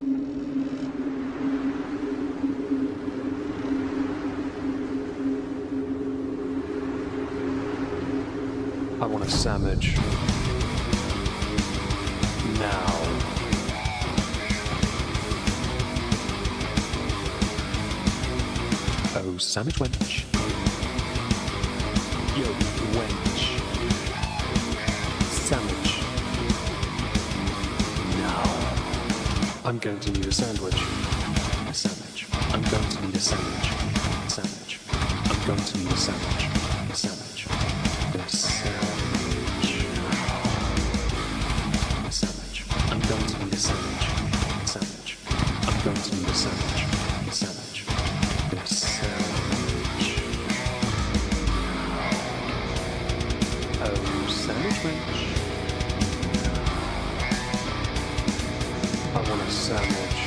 I want a sandwich. Now. Oh, sandwich wench. Yo, wench. Sandwich. Now. I'm going to need a sandwich. A sandwich. I'm going to need a sandwich. A sandwich. I'm going to need a sandwich. A sandwich. A sandwich. A sandwich. I'm going to need a sandwich. A sandwich. I'm going to need a sandwich. A sandwich. A sandwich. Oh, sandwich wench. I want a sandwich.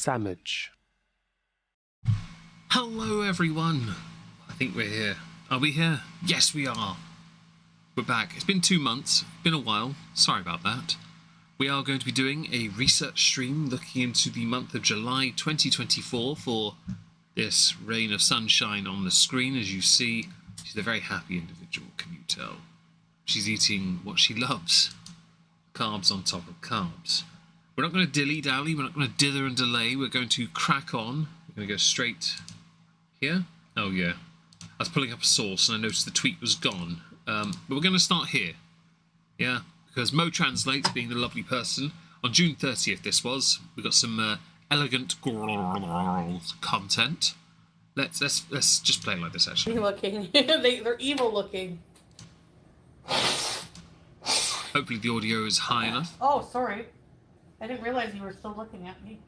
Sandwich. Hello everyone. I think we're here. Are we here? Yes we are. We're back. It's been 2 months. Been a while. Sorry about that. We are going to be doing a research stream looking into the month of July 2024 for this rain of sunshine on the screen. As you see, she's a very happy individual, can you tell? She's eating what she loves. Carbs on top of carbs. We're not going to dilly-dally, we're not going to dither and delay, we're going to crack on. We're going to go straight here. Oh yeah, I was pulling up a source and I noticed the tweet was gone. But we're going to start here. Yeah, because Mo Translates, being the lovely person, on June 30th this was, we got some elegant content. Let's just play it like this actually. Looking. They're evil looking. Hopefully the audio is high enough. Oh, sorry. I didn't realize you were still looking at me.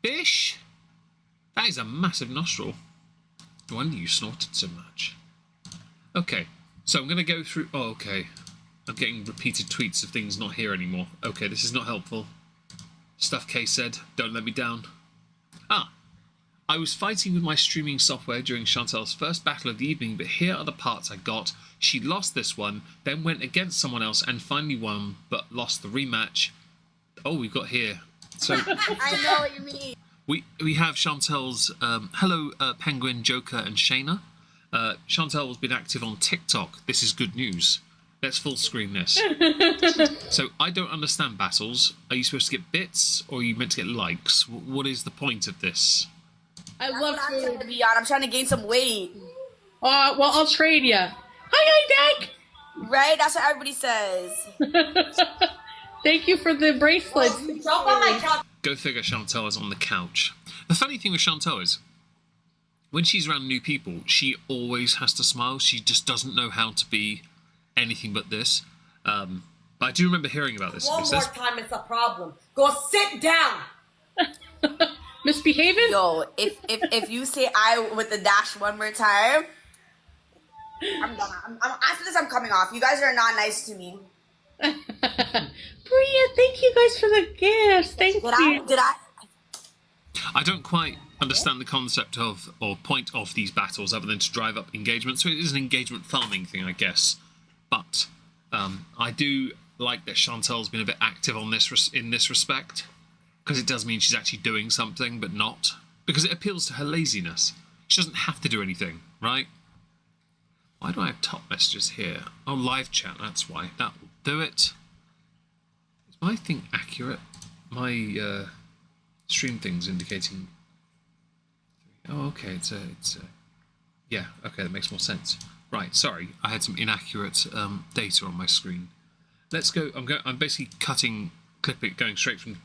Fish! That is a massive nostril. No wonder you snorted so much. Okay, so I'm going to go through... Oh, okay. I'm getting repeated tweets of things not here anymore. Okay, this is not helpful. Stuff K said, don't let me down. Ah! I was fighting with my streaming software during Chantel's first battle of the evening, but here are the parts I got. She lost this one, then went against someone else and finally won, but lost the rematch. Oh, we've got here. So I know what you mean. We have Chantel's hello Penguin, Joker and Shayna. Chantel has been active on TikTok. This is good news. Let's full screen this. So I don't understand battles. Are you supposed to get bits or are you meant to get likes? What is the point of this? I love food. To be on. I'm trying to gain some weight. Well, I'll trade you. Hi, Deck. Right? That's what everybody says. Thank you for the bracelets. Jump on my couch. Go figure, Chantel is on the couch. The funny thing with Chantel is, when she's around new people, she always has to smile. She just doesn't know how to be anything but this. But I do remember hearing about this. One more time, it's a problem. Go sit down. Misbehaving? Yo, if you say I with the dash one more time, I'm done. After this, I'm coming off. You guys are not nice to me. Bria, thank you guys for the gifts. Thank you. Did I? I don't quite understand the concept of or point of these battles other than to drive up engagement. So it is an engagement farming thing, I guess. But I do like that Chantel's been a bit active on this in this respect, because it does mean she's actually doing something, but not, because it appeals to her laziness. She doesn't have to do anything, right? Why do I have top messages here? Oh, live chat, that's why. That will do it. Is my thing accurate? My stream thing's indicating... Oh, okay, it's a... Yeah, okay, that makes more sense. Right, sorry, I had some inaccurate data on my screen. Let's go. I'm basically cutting, clipping, going straight from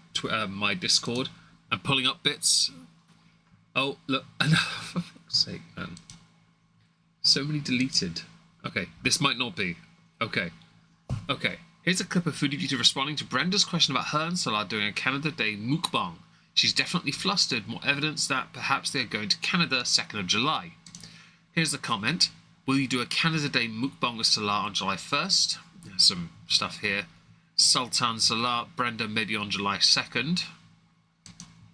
my Discord and pulling up bits. Oh, look, for fuck's sake, man. So many deleted. Okay, this might not be. Okay. Okay, here's a clip of Foodie Beauty responding to Brenda's question about her and Salah doing a Canada Day Mukbang. She's definitely flustered, more evidence that perhaps they're going to Canada 2nd of July. Here's the comment. Will you do a Canada Day Mukbang with Salah on July 1st? There's some stuff here. Sultan Salah, Brenda maybe on July 2nd.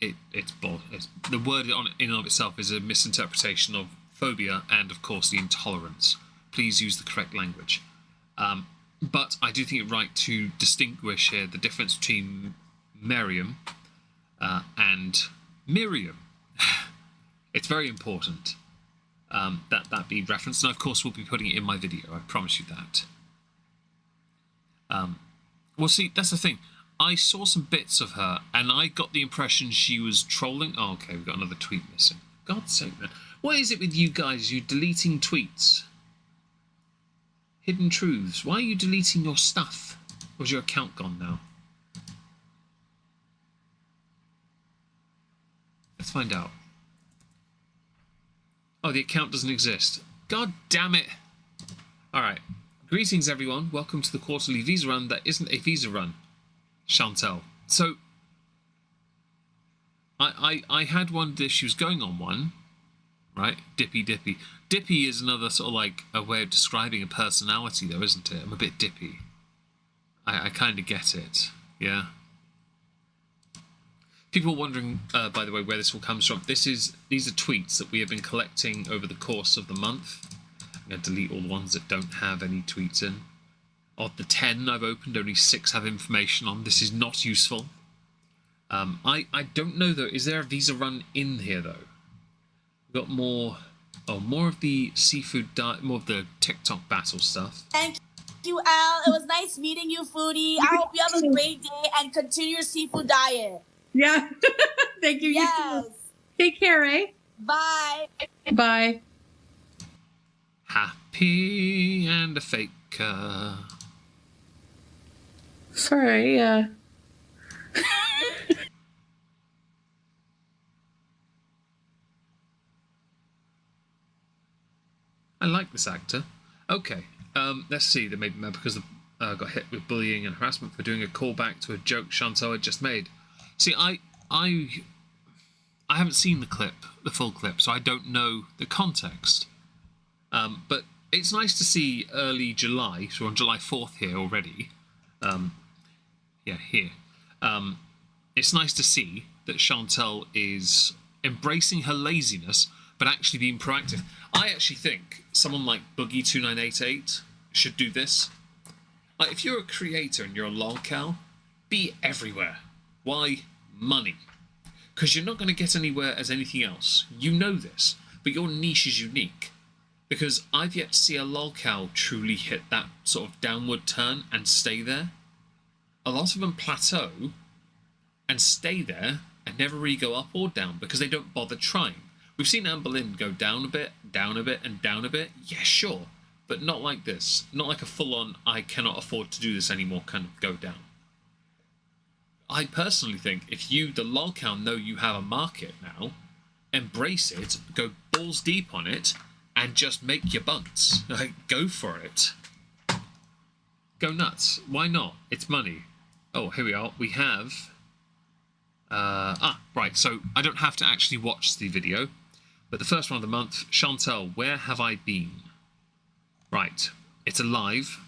it's bull. The word in and of itself is a misinterpretation of phobia and, of course, the intolerance. Please use the correct language. But I do think it right to distinguish here the difference between Mariam and Miriam. It's very important that be referenced, and of course we'll be putting it in my video. I promise you that. Well, see, that's the thing. I saw some bits of her, and I got the impression she was trolling. Oh, okay, we've got another tweet missing. God's sake, man. What is it with you guys? You deleting tweets? Hidden truths. Why are you deleting your stuff? Or is your account gone now? Let's find out. Oh, the account doesn't exist. God damn it. Alright. Greetings, everyone. Welcome to the quarterly visa run that isn't a visa run. Chantel. So, I had wondered if she was going on one. Right? Dippy. Dippy is another sort of like a way of describing a personality, though, isn't it? I'm a bit dippy. I kind of get it. Yeah. People are wondering, by the way, where this all comes from. These are tweets that we have been collecting over the course of the month. I'm going to delete all the ones that don't have any tweets in. Of the 10 I've opened, only 6 have information on. This is not useful. I don't know, though. Is there a visa run in here, though? We've got more of the seafood diet, more of the TikTok battle stuff. Thank you, Al. It was nice meeting you, Foodie. I hope you have a great day and continue your seafood diet. Yeah. Thank you. Yes. You too. Take care, eh? Bye. Bye. Happy and a faker. Sorry, I like this actor. Okay, let's see. They made me mad because they got hit with bullying and harassment for doing a callback to a joke Chantal had just made. See, I haven't seen the full clip, so I don't know the context. But it's nice to see early July, so on July 4th here already. Here. It's nice to see that Chantal is embracing her laziness but actually being proactive. I actually think someone like Boogie2988 should do this. Like, if you're a creator and you're a lolcow, be everywhere. Why? Money. Because you're not going to get anywhere as anything else. You know this, but your niche is unique. Because I've yet to see a lolcow truly hit that sort of downward turn and stay there. A lot of them plateau and stay there and never really go up or down because they don't bother trying. We've seen Anne Boleyn go down a bit, and down a bit. Yeah, sure. But not like this. Not like a full-on, I cannot afford to do this anymore kind of go down. I personally think if you, the lolcow, know you have a market now, embrace it, go balls deep on it, and just make your bunts. Like, go for it. Go nuts. Why not? It's money. Oh, here we are. We have... right. So I don't have to actually watch the video. But the first one of the month, Chantal, where have I been? Right. It's alive.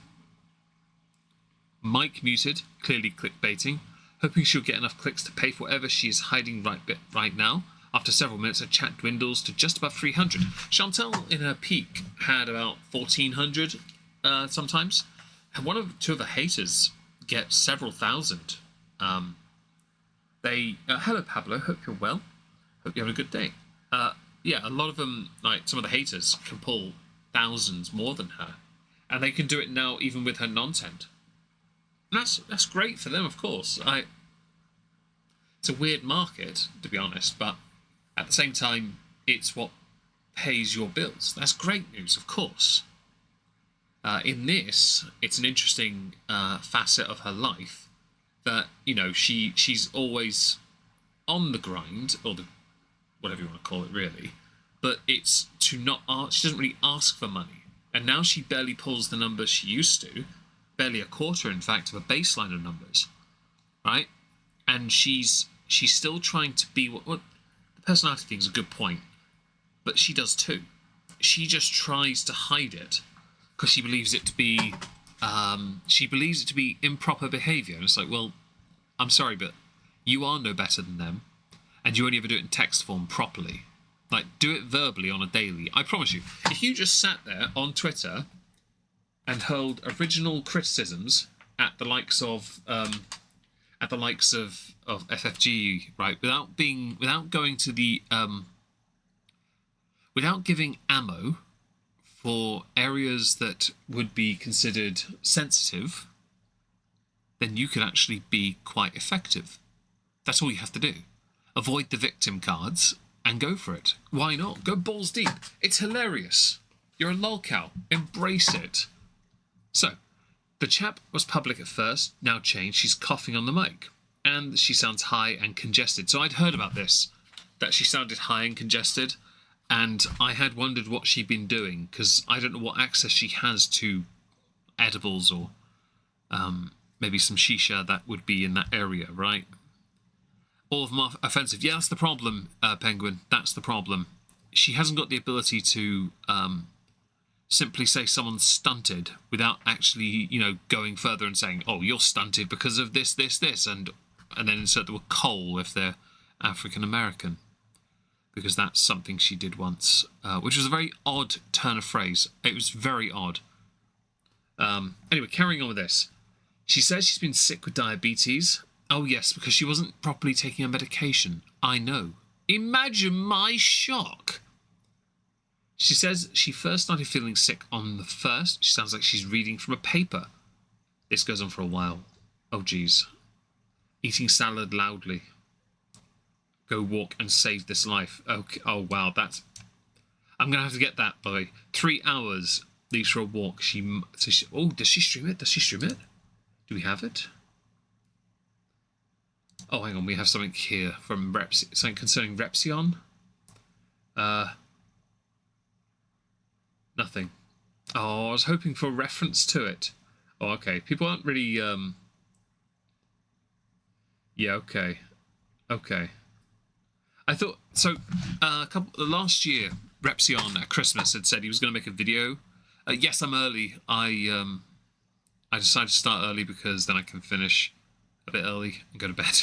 Mic muted. Clearly clickbaiting. Hoping she'll get enough clicks to pay for whatever she is hiding right now. After several minutes, her chat dwindles to just above 300. Chantal, in her peak, had about 1,400 sometimes. And two of her haters get several thousand. Hello, Pablo. Hope you're well. Hope you're having a good day. Yeah, a lot of them, like some of the haters, can pull thousands more than her. And they can do it now even with her non-tent. And that's great for them, of course. It's a weird market, to be honest, but at the same time, it's what pays your bills. That's great news, of course. In this, it's an interesting facet of her life that, you know, she's always on the grind, or whatever you want to call it, really. But it's she doesn't really ask for money. And now she barely pulls the numbers she used to. Barely a quarter, in fact, of a baseline of numbers, right? And she's still trying to be what the personality thing is a good point, but she does too. She just tries to hide it because she believes it to be improper behaviour. And it's like, well, I'm sorry, but you are no better than them, and you only ever do it in text form properly. Like, do it verbally on a daily. I promise you, if you just sat there on Twitter and hurled original criticisms at the likes of FFG, right, without giving ammo for areas that would be considered sensitive, then you could actually be quite effective. That's all you have to do. Avoid the victim cards and go for it. Why not? Go balls deep. It's hilarious. You're a lolcow. Embrace it. So, the chap was public at first, now changed. She's coughing on the mic, and she sounds high and congested. So I'd heard about this, that she sounded high and congested, and I had wondered what she'd been doing, because I don't know what access she has to edibles or maybe some shisha that would be in that area, right? All of them are offensive. Yeah, that's the problem, Penguin. That's the problem. She hasn't got the ability to... simply say someone's stunted without actually, you know, going further and saying, oh, you're stunted because of this, and then insert the word coal if they're African American, because that's something she did once, which was a very odd turn of phrase. It was very odd. Anyway, carrying on with this. She says she's been sick with diabetes. Oh, yes, because she wasn't properly taking her medication. I know. Imagine my shock. She says she first started feeling sick on the 1st. She sounds like she's reading from a paper. This goes on for a while. Oh, geez. Eating salad loudly. Go walk and save this life. Okay. Oh, wow. I'm going to have to get that, by 3 hours. Leaves for a walk. Does she stream it? Does she stream it? Do we have it? Oh, hang on. We have something here from something concerning Repsion. Nothing. Oh, I was hoping for a reference to it. Oh, okay. People aren't really, Yeah, okay. Okay. I thought... So, last year, Repsion at Christmas had said he was going to make a video. Yes, I'm early. I decided to start early because then I can finish a bit early and go to bed.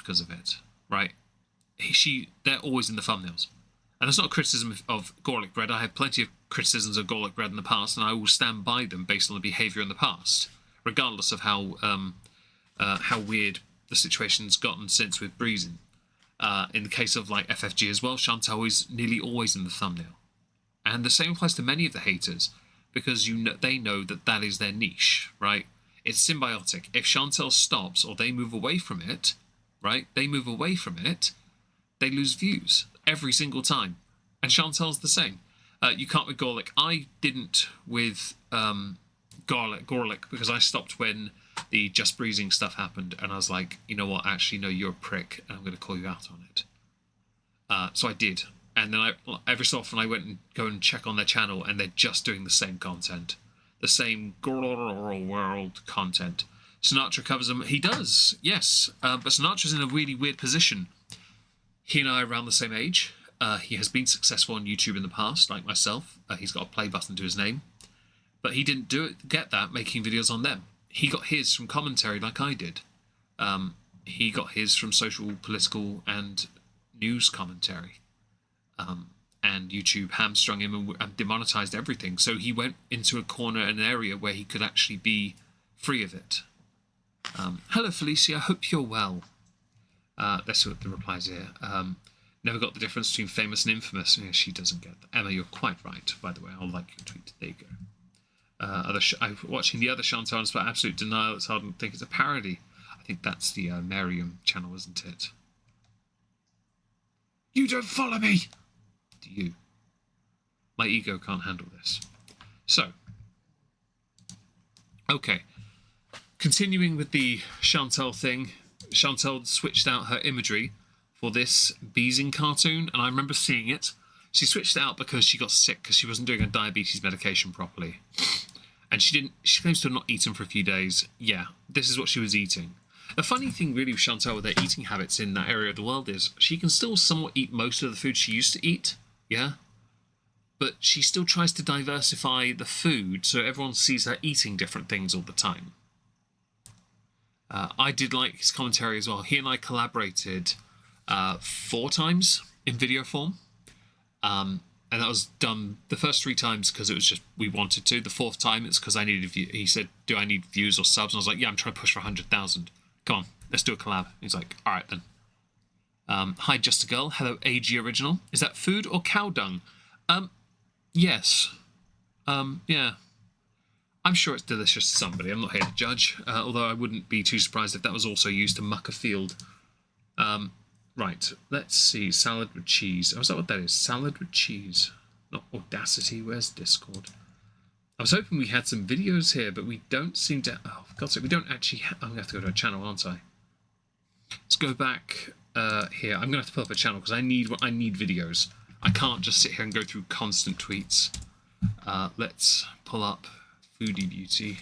because of it, right? They're always in the thumbnails. And that's not a criticism of garlic bread. I have plenty of criticisms of garlic bread in the past, and I will stand by them based on the behaviour in the past, regardless of how weird the situation's gotten since with Breezing. In the case of like FFG as well, Chantal is nearly always in the thumbnail. And the same applies to many of the haters, because they know that is their niche, right? It's symbiotic. If Chantal stops or they move away from it, right? They move away from it, they lose views every single time. And Chantal's the same. You can't with garlic. I didn't with garlic because I stopped when the Just Breezing stuff happened, and I was like, you know what? Actually, no, you're a prick, and I'm going to call you out on it. So I did, and then every so often I went and go and check on their channel, and they're just doing the same content, the same world content. Sinatra covers them. He does, yes, but Sinatra's in a really weird position. He and I are around the same age. He has been successful on YouTube in the past, like myself. He's got a play button to his name, but he didn't get that making videos on them. He got his from commentary like I did. He got his from social, political, and news commentary. And YouTube hamstrung him and demonetized everything. So he went into a corner, an area where he could actually be free of it. Hello, Felicia. Hope you're well. That's what the replies here. Never got the difference between famous and infamous. Yeah, she doesn't get that. Emma, you're quite right, by the way. I'll like your tweet. There you go. I'm watching the other Chantal about absolute denial. It's hard to think it's a parody. I think that's the Mariam channel, isn't it? You don't follow me! Do you? My ego can't handle this. So, okay. Continuing with the Chantal thing, Chantal switched out her imagery for this Beezing cartoon, and I remember seeing it. She switched it out because she got sick because she wasn't doing her diabetes medication properly. And she claims to have not eaten for a few days. Yeah, this is what she was eating. The funny thing really with Chantal with her eating habits in that area of the world is she can still somewhat eat most of the food she used to eat, yeah? But she still tries to diversify the food so everyone sees her eating different things all the time. I did like his commentary as well. He and I collaborated 4 times in video form. And that was done the first 3 times because it was just we wanted to. The 4th time it's because I needed view. He said, "Do I need views or subs?" And I was like, "Yeah, I'm trying to push for 100,000. Come on, let's do a collab." He's like, "All right then." Hi, Just a Girl. Hello, AG Original. Is that food or cow dung? Yes. Yeah. I'm sure it's delicious to somebody. I'm not here to judge. Although I wouldn't be too surprised if that was also used to muck a field. Right, let's see. Salad with cheese. Oh, is that what that is? Salad with cheese. Not Audacity. Where's Discord? I was hoping we had some videos here, but we don't seem to... Oh, for God's sake, we don't actually... I'm going to have to go to a channel, aren't I? Let's go back here. I'm going to have to pull up a channel because I need videos. I can't just sit here and go through constant tweets. Let's pull up Foodie Beauty.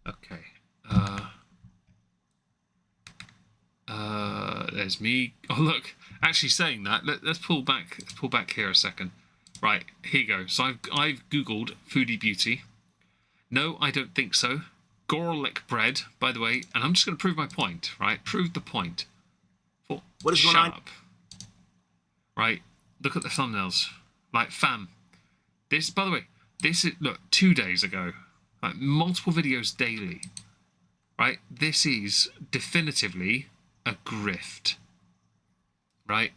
Okay. There's me. Oh look, actually saying that, let's pull back here a second. Right, here you go. So I've googled Foodie Beauty. No, I don't think so. Garlic bread, by the way, and I'm just going to prove my point. Right, prove the point. What is going on? Shut up. Right, look at the thumbnails. Like, fam, this. By the way, this is look 2 days ago. Like multiple videos daily. Right, this is definitively a grift, right?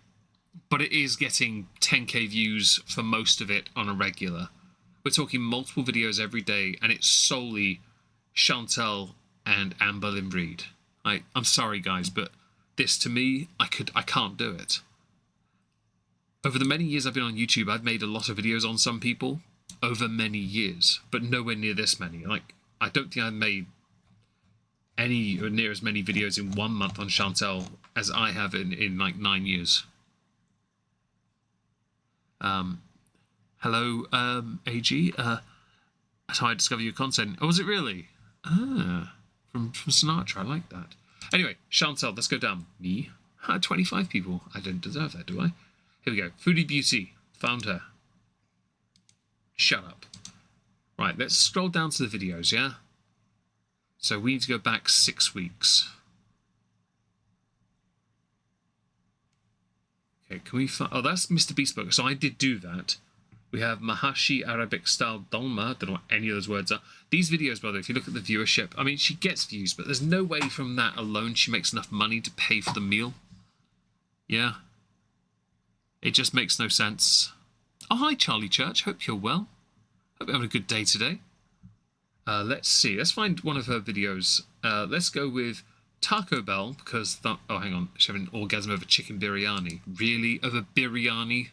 But it is getting 10k views for most of it on a regular. We're talking multiple videos every day, and it's solely Chantal and Amber Limreed. I'm sorry, guys, but this to me, I can't do it. Over the many years I've been on YouTube, I've made a lot of videos on some people over many years, but nowhere near this many. Like, I don't think I've made any or near as many videos in 1 month on Chantal as I have in like 9 years. Hello, AG. That's how I discover your content. Oh, was it really? Ah, from Sinatra. I like that. Anyway, Chantal, let's go down. Me? 25 people. I don't deserve that, do I? Here we go. Foodie Beauty. Found her. Shut up. Right, let's scroll down to the videos, yeah? So we need to go back 6 weeks. Okay, can we find... Oh, that's Mr. Beast Burger. So I did do that. We have Mahashi Arabic Style Dolma. Don't know what any of those words are. These videos, by the way, if you look at the viewership, I mean, she gets views, but there's no way from that alone she makes enough money to pay for the meal. Yeah. It just makes no sense. Oh, hi, Charlie Church. Hope you're well. Hope you're having a good day today. Let's see. Let's find one of her videos. Let's go with Taco Bell because... Oh, hang on. She's having an orgasm over chicken biryani. Really? Over biryani?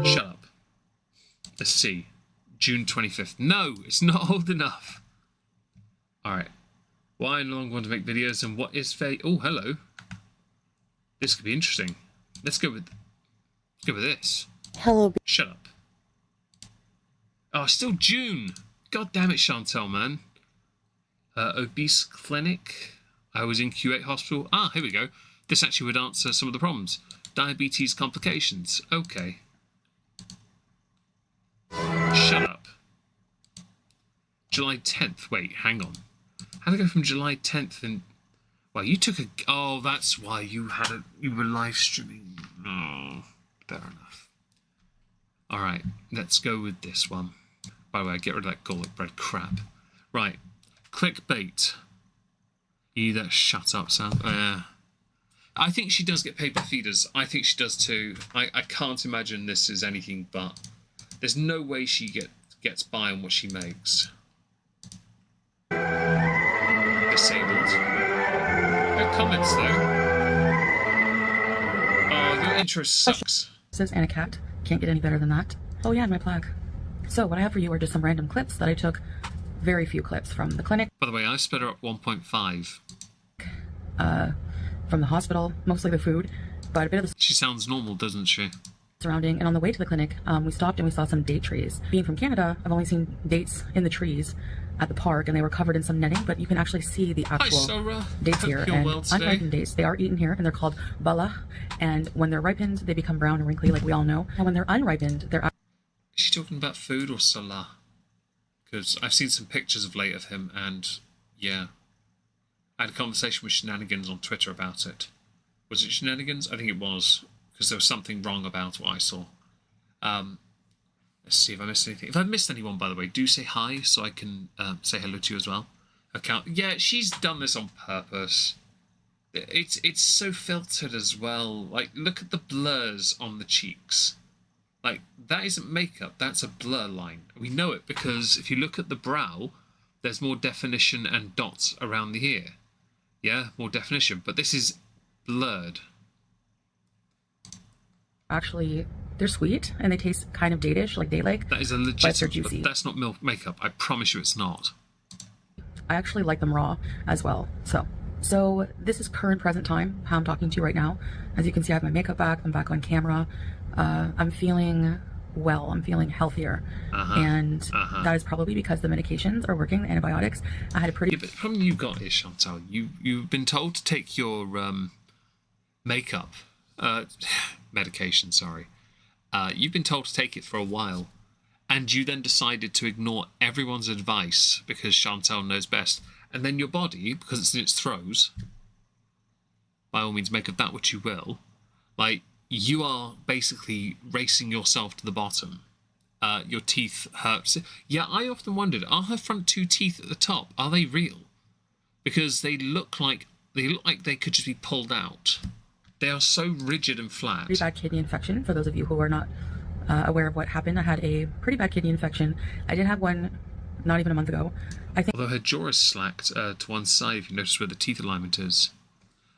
Shut up. Let's see. June 25th. No, it's not old enough. Alright. Why I no longer want to make videos and what is fake? Oh, hello. This could be interesting. Let's go with this. Hello. Shut up. Oh, still June. God damn it, Chantal, man. Obese clinic. I was in Q8 hospital. Ah, here we go. This actually would answer some of the problems. Diabetes complications. Okay. Shut up. July 10th. Wait, hang on. How did I go from July 10th and... Well, you took a... Oh, that's why you were live streaming. Oh, fair enough. Alright, let's go with this one. By the way, get rid of that garlic bread crap. Right, clickbait. You that shut up, Sam. I think she does get paid by feeders. I think she does too. I can't imagine this is anything but... There's no way she gets by on what she makes. Disabled. No comments though. Oh, your intro sucks. And a cat. Can't get any better than that. Oh yeah, and my plaque. So what I have for you are just some random clips that I took very few clips from the clinic, By the way, I sped her up 1.5. from the hospital, mostly the food, but a bit of the She sounds normal, doesn't she? surrounding. And on the way to the clinic, we stopped and we saw some date trees. Being from Canada, I've only seen dates in the trees at the park, and they were covered in some netting, but you can actually see the actual Sarah. dates Hope here. you're And well today. unripened dates, they are eaten here, and they're called bala. And when they're ripened, they become brown and wrinkly, like we all know. And when they're unripened, they're Is she talking about food or Salah? Because I've seen some pictures of late of him, and yeah. I had a conversation with Shenanigans on Twitter about it. Was it Shenanigans? I think it was, because there was something wrong about what I saw. Let's see if I missed anything. If I've missed anyone, by the way, do say hi so I can say hello to you as well. Yeah, she's done this on purpose. It's so filtered as well. Like, look at the blurs on the cheeks. Like, that isn't makeup, that's a blur line. We know it because if you look at the brow, there's more definition and dots around the ear. Yeah, more definition, but this is blurred. actually, they're sweet, and they taste kind of date-ish, like date-like. That is a But they're legitimate, juicy. but that's not milk makeup. I promise you it's not. I actually like them raw as well. So this is current present time, how I'm talking to you right now. As you can see, I have my makeup back. I'm back on camera. I'm feeling well. I'm feeling healthier. And that is probably because the medications are working, the antibiotics. I had a pretty... Yeah, but the problem you've got is, Chantal, you've been told to take your makeup, medication, sorry. You've been told to take it for a while, and you then decided to ignore everyone's advice because Chantal knows best. And then your body, because it's in its throes, by all means make of that what you will, like, you are basically racing yourself to the bottom. Your teeth hurt. Yeah, I often wondered, are her front two teeth at the top, are they real? Because they look like they could just be pulled out. They are so rigid and flat. pretty bad kidney infection. For those of you who are not aware of what happened, I had a pretty bad kidney infection. I did have one not even a month ago. I think Although her jaw is slacked to one side, if you notice where the teeth alignment is.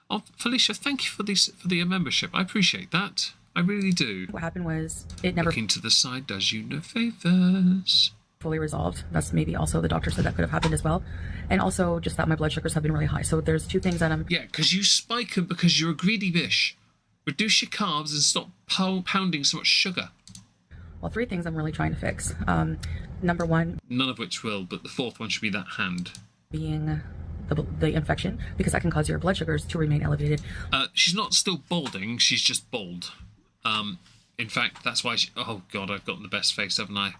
Oh, Felicia, thank you for the membership. I appreciate that. I really do. what happened was it never Looking to the side does you no favors. fully resolved. That's maybe also the doctor said that could have happened as well. And also just that my blood sugars have been really high. So there's two things that I'm Yeah, because you spike them because you're a greedy bish. Reduce your carbs and stop pounding so much sugar. well, three things I'm really trying to fix. Number one None of which will, but the fourth one should be that hand. being the infection, because that can cause your blood sugars to remain elevated. She's not still balding, she's just bald. In fact, that's why she... Oh, God, I've gotten the best face, haven't I?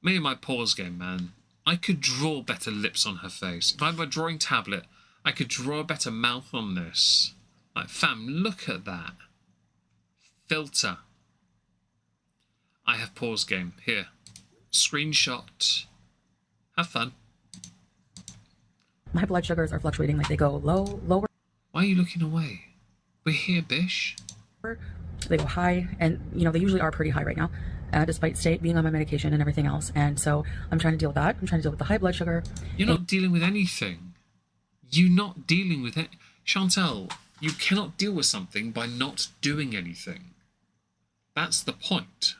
Me and my pause game, man. I could draw better lips on her face. If I had my drawing tablet, I could draw a better mouth on this. Like, fam, look at that. Filter. I have pause game. Here. Screenshot. Have fun. My blood sugars are fluctuating, like they go low, lower, Why are you looking away? We're here, bish. they go high, and you know they usually are pretty high right now, despite being on my medication and everything else. And so I'm trying to deal with that. I'm trying to deal with the high blood sugar. You're not dealing with anything. You're not dealing with it. Chantal, you cannot deal with something by not doing anything. That's the point.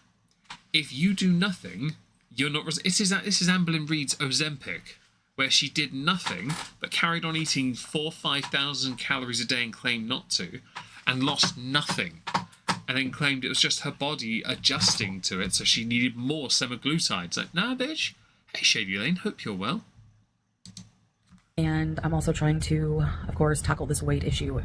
If you do nothing, you're not... This is Amberlynn Reed's Ozempic, where she did nothing but carried on eating 4,000 or 5,000 calories a day and claimed not to, and lost nothing. And then claimed it was just her body adjusting to it, so she needed more semaglutide. It's like, nah, bitch. Hey, Shady Lane, hope you're well. And I'm also trying to, of course, tackle this weight issue.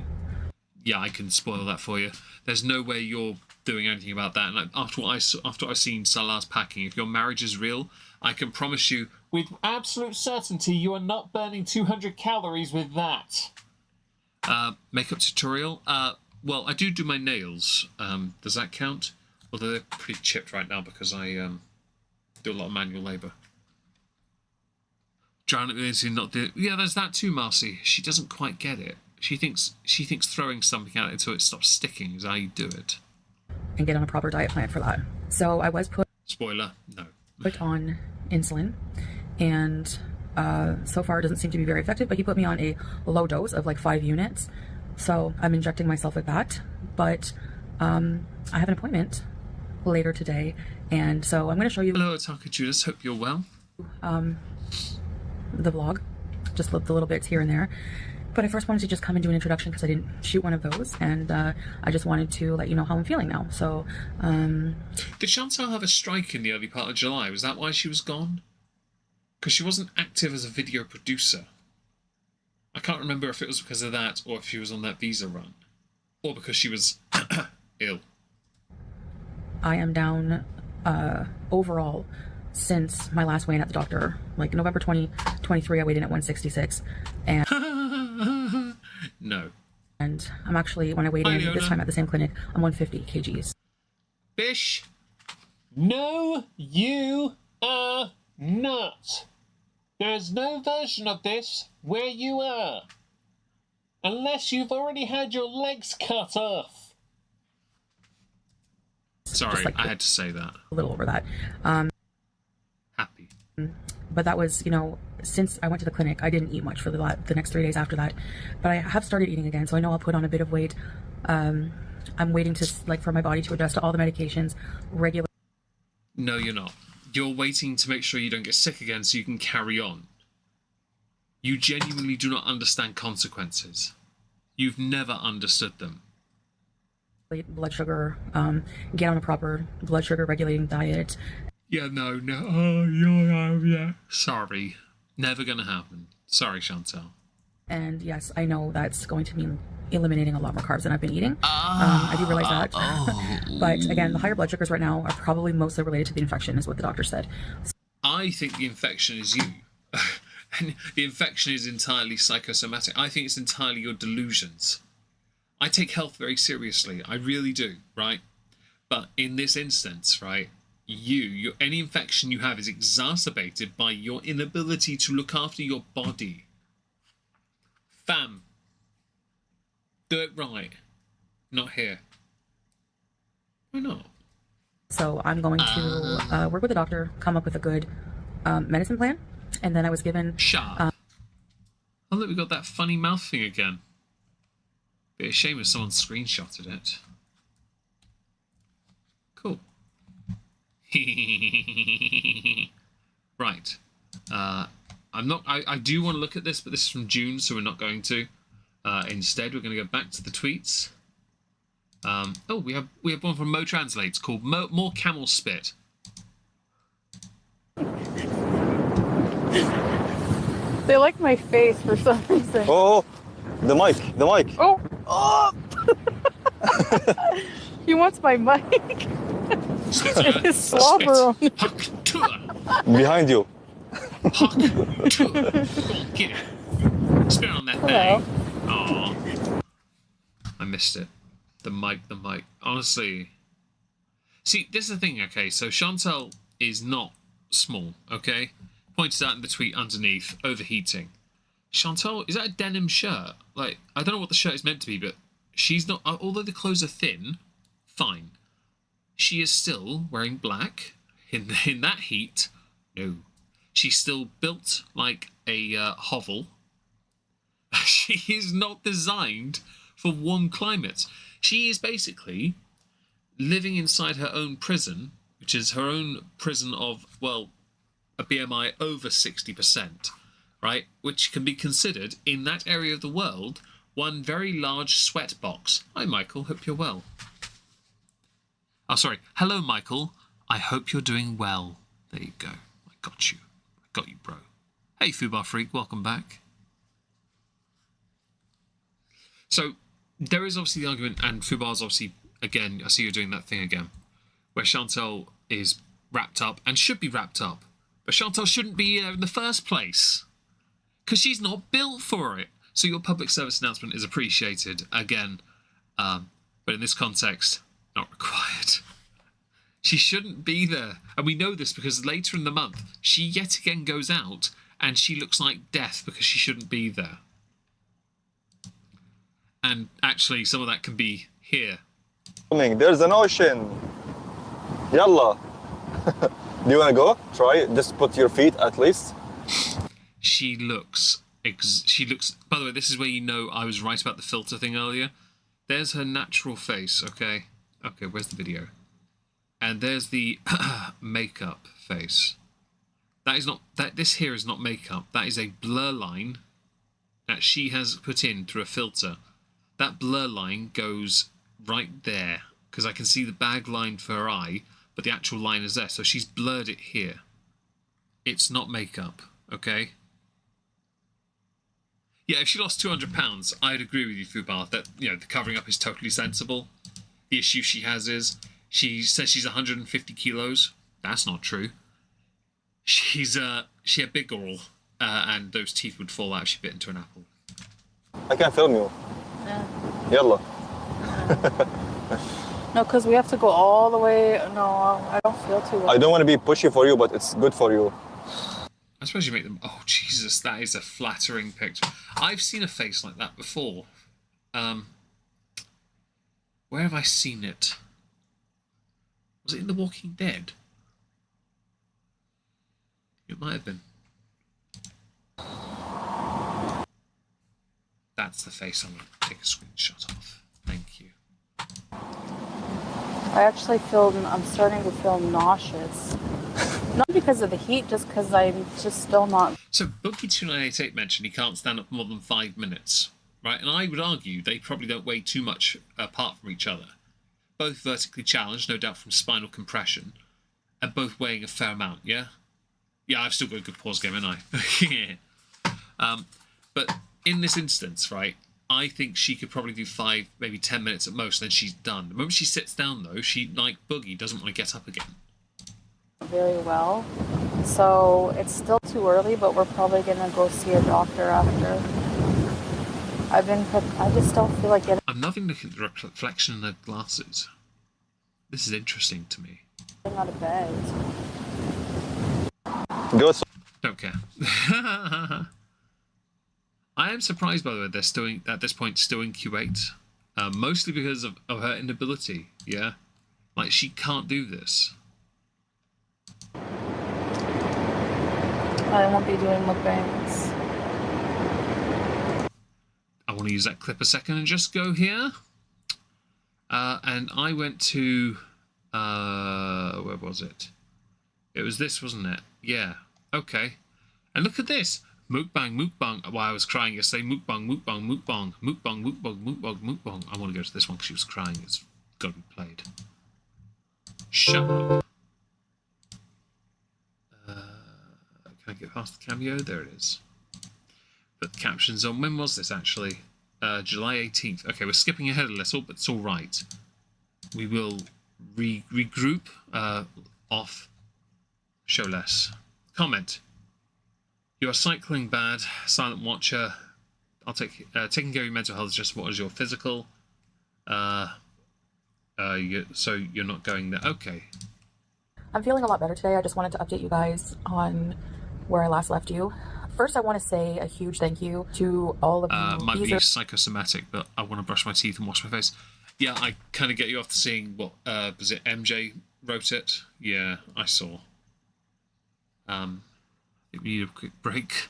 Yeah, I can spoil that for you. There's no way you're doing anything about that. And after I've seen Salah's packing, if your marriage is real, I can promise you, with absolute certainty, you are not burning 200 calories with that. Makeup tutorial. Well, I do my nails. Does that count? Although they're pretty chipped right now because I do a lot of manual labour. Drown it with not do. Yeah, there's that too, Marcy. She doesn't quite get it. She thinks throwing something at it until it stops sticking is how you do it. And get on a proper diet plan for that. So I was put Spoiler, no. on insulin, and so far it doesn't seem to be very effective, but he put me on a low dose of like 5 units. So I'm injecting myself with that, but I have an appointment later today, and so I'm going to show you Hello, Ataka Judas. Hope you're well. the vlog, just the little bits here and there. But I first wanted to just come and do an introduction because I didn't shoot one of those, and I just wanted to let you know how I'm feeling now. So, Did Chantal have a strike in the early part of July? Was that why she was gone? Because she wasn't active as a video producer. I can't remember if it was because of that or if she was on that visa run. Or because she was ill. I am down overall since my last weigh-in at the doctor. Like November 2023, I weighed in at 166. And no. And I'm actually, when I weighed in this time at the same clinic, I'm 150 kgs. Bish. No, you are not. There's no version of this where you are. Unless you've already had your legs cut off. Sorry, like I had to say that. A little over that. Happy. But that was, you know, since I went to the clinic, I didn't eat much for the next 3 days after that. But I have started eating again, so I know I'll put on a bit of weight. I'm waiting to, like, for my body to adjust to all the medications regularly. No, you're not. You're waiting to make sure you don't get sick again so you can carry on. You genuinely do not understand consequences. You've never understood them. Blood sugar, get on a proper blood sugar regulating diet. Yeah, no. Oh, yeah. Sorry. Never gonna happen. Sorry, Chantal. And yes, I know that's going to mean eliminating a lot more carbs than I've been eating. I do realize that. But again, the higher blood sugars right now are probably mostly related to the infection, is what the doctor said. I think the infection is you. And the infection is entirely psychosomatic. I think it's entirely your delusions. I take health very seriously. I really do, right? But in this instance, right, any infection you have is exacerbated by your inability to look after your body. Fam. Do it right. Not here. Why not? So I'm going to work with the doctor, come up with a good medicine plan. And then I was given... Shut up. Oh, look, we got that funny mouth thing again. Be a shame if someone screenshotted it. Cool. Right. I do want to look at this, but this is from June, so we're not going to. Instead, we're going to go back to the tweets. Oh, we have one from Mo Translates called More Camel Spit. They like my face for some reason. Oh, the mic. Oh! Oh! He wants my mic. His slobber on it. Behind you. Go on, get it. Spit on that thing. Aw. I missed it. The mic. Honestly. See, this is the thing, okay? So Chantal is not small, okay? Pointed out in the tweet underneath, overheating. Chantal, is that a denim shirt? Like, I don't know what the shirt is meant to be, but she's not, although the clothes are thin, fine. She is still wearing black in that heat. No. She's still built like a hovel. She is not designed for warm climates. She is basically living inside her own prison, which is her own prison of, well, a BMI over 60%, right? Which can be considered, in that area of the world, one very large sweat box. Hi, Michael. Hope you're well. Oh, sorry. Hello, Michael. I hope you're doing well. There you go. I got you. I got you, bro. Hey, Fubar Freak. Welcome back. So, there is obviously the argument, and Fubar's obviously, again, I see you're doing that thing again, where Chantal is wrapped up, and should be wrapped up. But Chantal shouldn't be here in the first place, because she's not built for it. So your public service announcement is appreciated, again, but in this context, not required. She shouldn't be there. And we know this because later in the month, she yet again goes out, and she looks like death because she shouldn't be there. And actually, some of that can be here. There's an ocean. Yalla. Do you want to go? Try it. Just put your feet at least. She looks... By the way, this is where you know I was right about the filter thing earlier. There's her natural face, okay? Okay, where's the video? And there's the makeup face. That is not that. This here is not makeup. That is a blur line that she has put in through a filter. That blur line goes right there because I can see the bag line for her eye, but the actual line is there. So she's blurred it here. It's not makeup, okay? Yeah, if she lost 200 pounds, I'd agree with you, Fubar, that, you know, the covering up is totally sensible. The issue she has is she says she's 150 kilos. That's not true. She had big oral, and those teeth would fall out if she bit into an apple. I can film you. Yeah. Yalla. No, because we have to go all the way. No, I don't feel too well. I don't want to be pushy for you, but it's good for you. I suppose you make them... Oh, Jesus, that is a flattering picture. I've seen a face like that before. Where have I seen it? Was it in The Walking Dead? It might have been. That's the face I'm going to take a screenshot of. Thank you. I actually I'm starting to feel nauseous. Not because of the heat, just because I'm just still not... So Bookie2988 mentioned he can't stand up more than 5 minutes, right? And I would argue they probably don't weigh too much apart from each other. Both vertically challenged, no doubt from spinal compression, and both weighing a fair amount, yeah? Yeah, I've still got a good pause game, haven't I? Yeah. But in this instance, right, I think she could probably do 5, maybe 10 minutes at most, then she's done. The moment she sits down, though, she, like Boogie, doesn't want to get up again. very well. So it's still too early, but we're probably going to go see a doctor after. I just don't feel like getting... I'm loving looking at the reflection in the glasses. This is interesting to me. out of bed. Go. Don't care. I am surprised, by the way, they're still at this point still in Q8, mostly because of her inability. Yeah, like she can't do this. I won't be doing mukbangs. I want to use that clip a second and just go here. And I went to where was it? It was this, wasn't it? Yeah. Okay. And look at this. Mukbang, mukbang. Well, I was crying yesterday. Mukbang, mukbang, mukbang, mukbang, mukbang, mukbang, mukbang. I want to go to this one because she was crying. It's got to be played. Shut up. Can I get past the cameo? There it is. Put the captions on. When was this actually? July 18th. Okay, we're skipping ahead a little, but it's all right. We will regroup off. Show less. Comment. You are cycling bad, silent watcher. I'll take taking care of your mental health is just what is your physical. So you're not going there. Okay. I'm feeling a lot better today. I just wanted to update you guys on where I last left you. First, I want to say a huge thank you to all of you. Might be psychosomatic, but I want to brush my teeth and wash my face. Yeah, I kind of get you off to seeing what was it? MJ wrote it. Yeah, I saw. I think we need a quick break.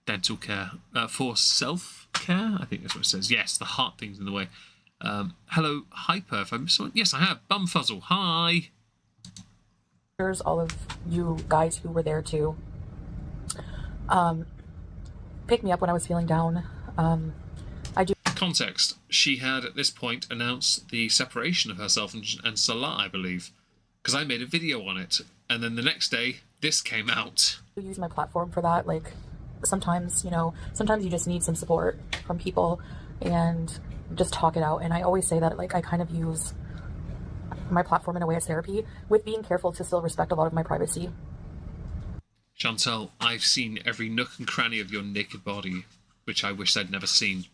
Dental care for self-care. I think that's what it says. Yes, the heart thing's in the way. Hello, Hyper. If I missed one, yes, I have. Bumfuzzle. Hi. Here's all of you guys who were there to pick me up when I was feeling down. I do. Context. She had at this point announced the separation of herself and Salah, I believe, because I made a video on it, and then the next day this came out. Use my platform for that. Like sometimes, you know, sometimes you just need some support from people and just talk it out. And I always say that, like, I kind of use my platform in a way as therapy, with being careful to still respect a lot of my privacy. Chantal, I've seen every nook and cranny of your naked body, which I wish I'd never seen.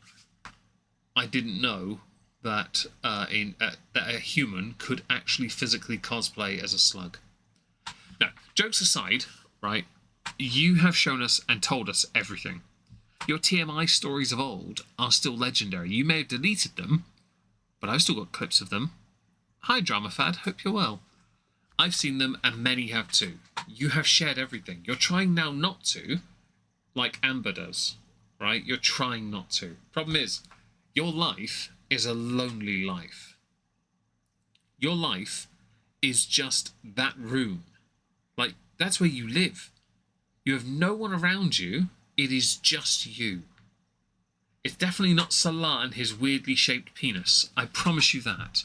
I didn't know that that a human could actually physically cosplay as a slug. Now, jokes aside, right, you have shown us and told us everything. Your TMI stories of old are still legendary. You may have deleted them, but I've still got clips of them. Hi, Drama Fad, hope you're well. I've seen them, and many have too. You have shared everything. You're trying now not to, like Amber does, right? You're trying not to. Problem is, your life is a lonely life. Your life is just that room. Like, that's where you live. You have no one around you. It is just you. It's definitely not Salah and his weirdly shaped penis. I promise you that.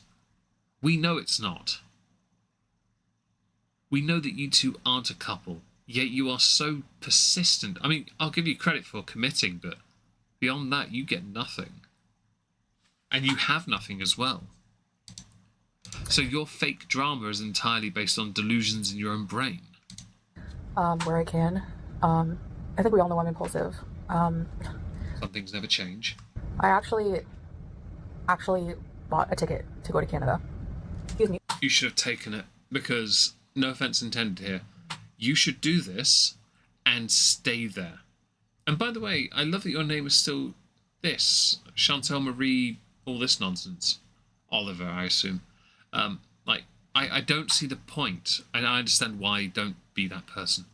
We know it's not. We know that you two aren't a couple, yet you are so persistent. I mean, I'll give you credit for committing, but beyond that, you get nothing. And you have nothing as well. So your fake drama is entirely based on delusions in your own brain. Where I can. I think we all know I'm impulsive. Some things never change. I actually bought a ticket to go to Canada. Excuse me. You should have taken it because, no offense intended here, you should do this and stay there. And by the way, I love that your name is still this. Chantal Marie, all this nonsense. Oliver, I assume. I don't see the point, and I understand why. Don't be that person.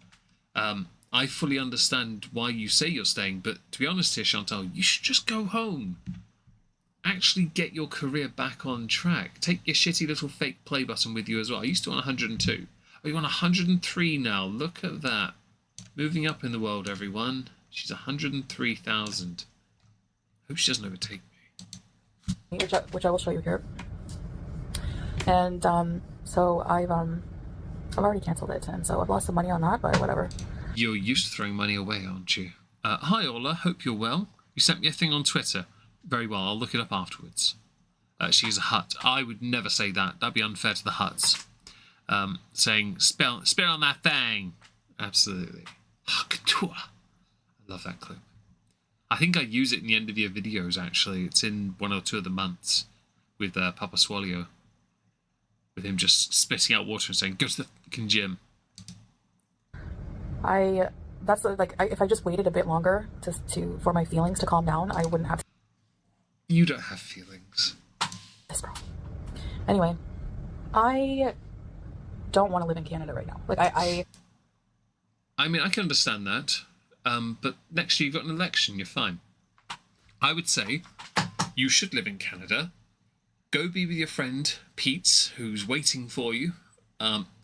I fully understand why you say you're staying, but to be honest here, Chantal, you should just go home. Actually get your career back on track. Take your shitty little fake play button with you as well. I used to on 102. Oh, you're on 103 now. Look at that. Moving up in the world, everyone. She's 103,000. Hope she doesn't overtake me. Which I will show you here. And so I've already canceled it, and so I've lost some money on that, but whatever. You're used to throwing money away, aren't you? Hi, Ola. Hope you're well. You sent me a thing on Twitter. Very well. I'll look it up afterwards. She's a hut. I would never say that. That'd be unfair to the huts. Saying, spit on that thing. Absolutely. I love that clip. I think I use it in the end of your videos, actually. It's in 1 or 2 of the months with Papa Swalio. With him just spitting out water and saying, go to the fucking gym. That's like, if I just waited a bit longer for my feelings to calm down, I wouldn't have. You don't have feelings. This problem. Anyway, I don't want to live in Canada right now. Like, I mean, I can understand that. But next year you've got an election, you're fine. I would say you should live in Canada. Go be with your friend, Pete, who's waiting for you.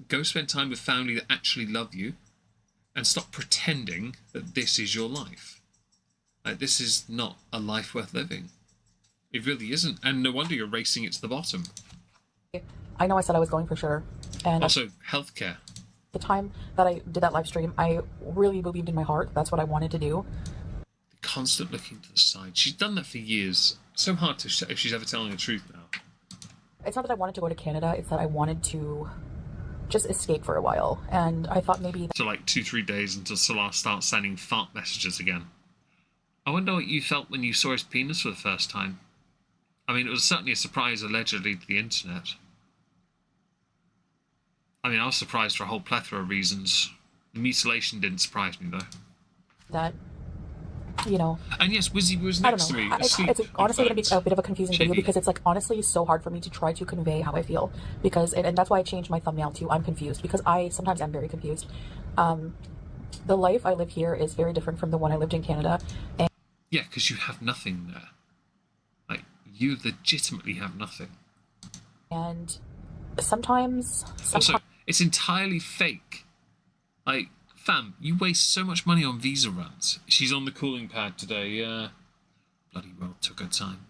Go spend time with family that actually love you. And stop pretending that this is your life. Like, this is not a life worth living. It really isn't. And no wonder you're racing it to the bottom. I know I said I was going for sure. And also, healthcare. The time that I did that live stream, I really believed in my heart. That's what I wanted to do. Constant looking to the side. She's done that for years. So hard to say if she's ever telling the truth now. It's not that I wanted to go to Canada. It's that I wanted to just escape for a while. And I thought maybe... So like 2-3 days until Salah starts sending fart messages again. I wonder what you felt when you saw his penis for the first time. I mean, it was certainly a surprise, allegedly, to the internet. I mean, I was surprised for a whole plethora of reasons. The mutilation didn't surprise me, though. That, you know... And yes, Wizzy was next to me. It's honestly going to be a bit of a confusing video because it's, like, honestly so hard for me to try to convey how I feel. Because, and that's why I changed my thumbnail to I'm confused. Because I sometimes am very confused. The life I live here is very different from the one I lived in Canada. And yeah, because you have nothing there. Like, you legitimately have nothing. And sometimes... Also, it's entirely fake. Like, fam, you waste so much money on visa runs. She's on the cooling pad today. Bloody well took her time.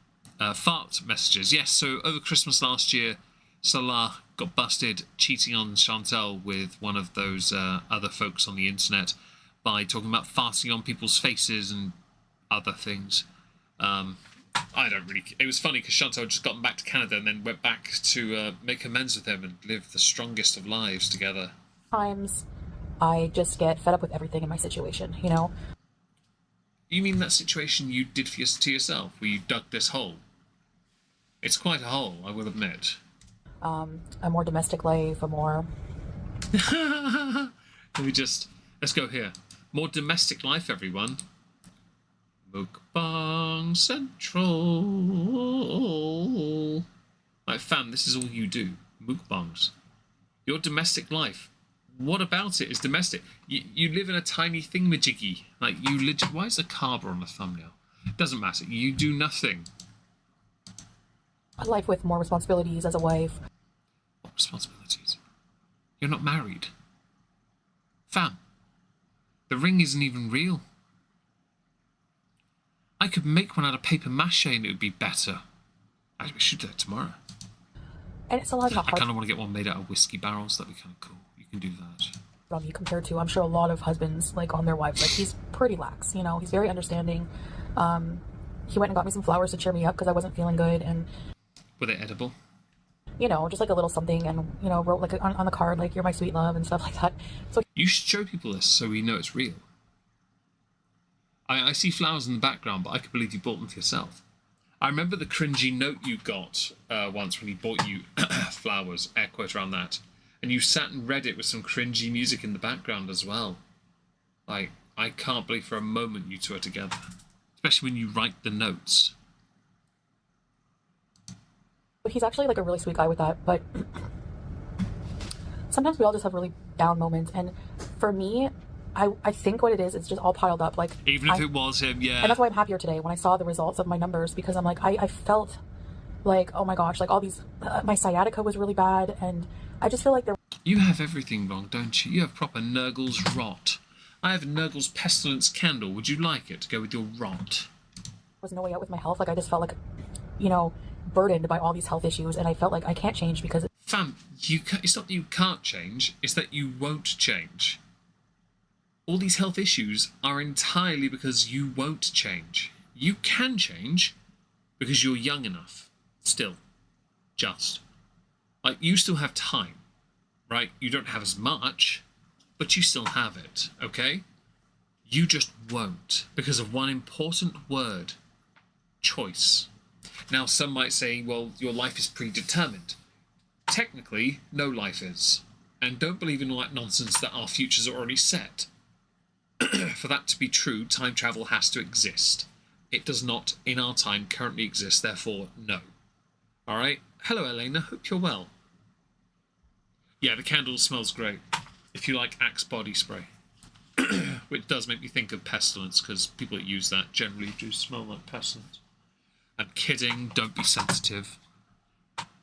Fart messages. Yes, so over Christmas last year, Salah got busted cheating on Chantal with one of those other folks on the internet by talking about farting on people's faces and other things. I don't really... It was funny because Chantal had just gotten back to Canada and then went back to make amends with him and live the strongest of lives together. Times I just get fed up with everything in my situation, you know? You mean that situation you did to yourself, where you dug this hole? It's quite a hole, I will admit. A more domestic life, a more... Let's go here. More domestic life, everyone. Mukbang Central. Like, fam, this is all you do. Mukbangs. Your domestic life. What about it is domestic? You live in a tiny thingamajiggy. Like, you legit... Why is the carver on the thumbnail? It doesn't matter. You do nothing. A life with more responsibilities as a wife. What responsibilities? You're not married. Fam. The ring isn't even real. I could make one out of paper mache and it would be better. Actually, we should do it tomorrow. And it's a lot of I hard kind of want to get one made out of whiskey barrels. That'd be kind of cool. You can do that. on me compared to, I'm sure, a lot of husbands, like, on their wives. Like, he's pretty lax, you know, he's very understanding. He went and got me some flowers to cheer me up because I wasn't feeling good, and Were they edible? you know, just like a little something, and, you know, wrote like on the card, like, "You're my sweet love," and stuff like that. So You should show people this so we know it's real. I see flowers in the background, but I could believe you bought them for yourself. I remember the cringy note you got once when he bought you flowers, air quote around that, and you sat and read it with some cringy music in the background as well. Like, I can't believe for a moment you two are together, especially when you write the notes. he's actually like a really sweet guy with that, but sometimes we all just have really down moments, and for me, I think what it is, it's just all piled up. Like, Even if it was him, yeah. And that's why I'm happier today when I saw the results of my numbers, because I'm like, I felt like, oh my gosh, like all these, my sciatica was really bad, and I just feel like there You have everything wrong, don't you? You have proper Nurgle's rot. I have a Nurgle's pestilence candle. Would you like it to go with your rot? was no way out with my health. Like, I just felt like, you know, burdened by all these health issues, and I felt like I can't change because Fam, it's not that you can't change, it's that you won't change. All these health issues are entirely because you won't change. You can change because you're young enough. Still. Just. Like, you still have time, right? You don't have as much, but you still have it, okay? You just won't because of one important word. Choice. Now, some might say, well, your life is predetermined. Technically, no life is. And don't believe in all that nonsense that our futures are already set. For that to be true, time travel has to exist. It does not, in our time, currently exist, therefore, no. Alright? Hello, Elena. Hope you're well. Yeah, the candle smells great. If you like Axe body spray. Which does make me think of pestilence, because people that use that generally do smell like pestilence. I'm kidding. Don't be sensitive.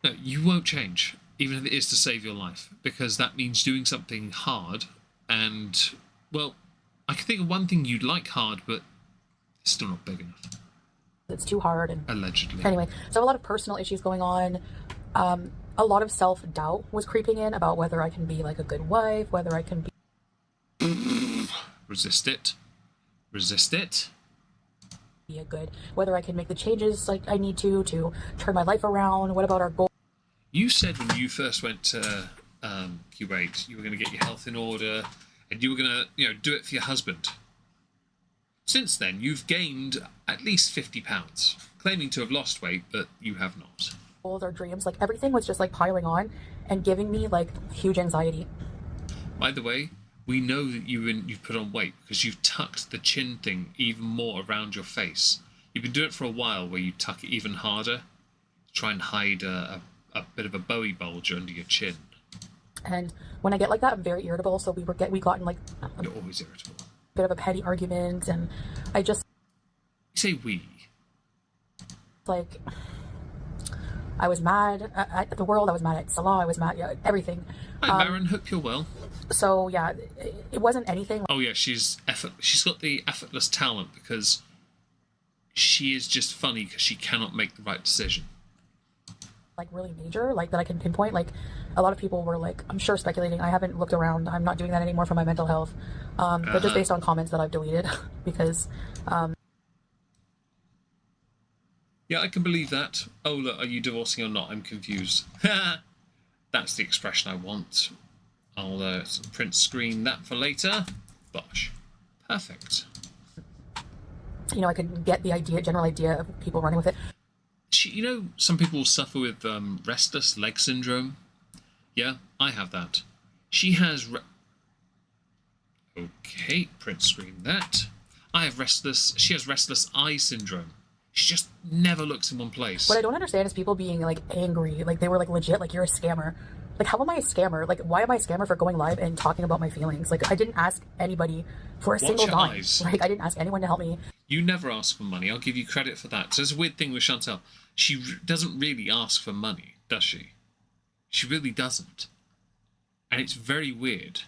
No, you won't change, even if it is to save your life, because that means doing something hard, and, well, I can think of one thing you'd like hard, but it's still not big enough. it's too hard, and Allegedly. anyway, so I have a lot of personal issues going on. A lot of self-doubt was creeping in about whether I can be like a good wife, whether I can Resist it. Resist it. be a good, whether I can make the changes like I need to turn my life around. What about our goal? You said when you first went to Kuwait, you were going to get your health in order, and you were going to, do it for your husband. Since then, you've gained at least 50 pounds, claiming to have lost weight, but you have not. Goals or dreams, like everything was just like piling on and giving me like huge anxiety. By the way, we know that you've put on weight because you've tucked the chin thing even more around your face. You've been doing it for a while where you tuck it even harder to try and hide a bit of a Bowie bulge under your chin. And when I get like that, I'm very irritable. So we got in like You're always irritable. bit of a petty argument, and I just You say we. like, I was mad at the world, I was mad at Salah, I was mad at everything. Hi, Baron. Hope you're well. So yeah, it wasn't anything Oh yeah, she's got the effortless talent because she is just funny because she cannot make the right decision. like really major, like that I can pinpoint. Like, a lot of people were like, I'm sure speculating. I haven't looked around. I'm not doing that anymore for my mental health. But just based on comments that I've deleted because Yeah, I can believe that. Oh, look, are you divorcing or not? I'm confused. That's the expression I want. I'll print screen that for later. Bosh. Perfect. I could get the general idea of people running with it. Some people suffer with restless leg syndrome. Yeah, I have that. She has... Okay, print screen that. She has restless eye syndrome. She just never looks in one place. What I don't understand is people being like angry, like they were like legit, like you're a scammer. Like, how am I a scammer? Like, why am I a scammer for going live and talking about my feelings? Like, I didn't ask anybody for a single your dime. eyes. Like, I didn't ask anyone to help me. You never ask for money. I'll give you credit for that. So there's a weird thing with Chantal. She doesn't really ask for money, does she? She really doesn't. And it's very weird.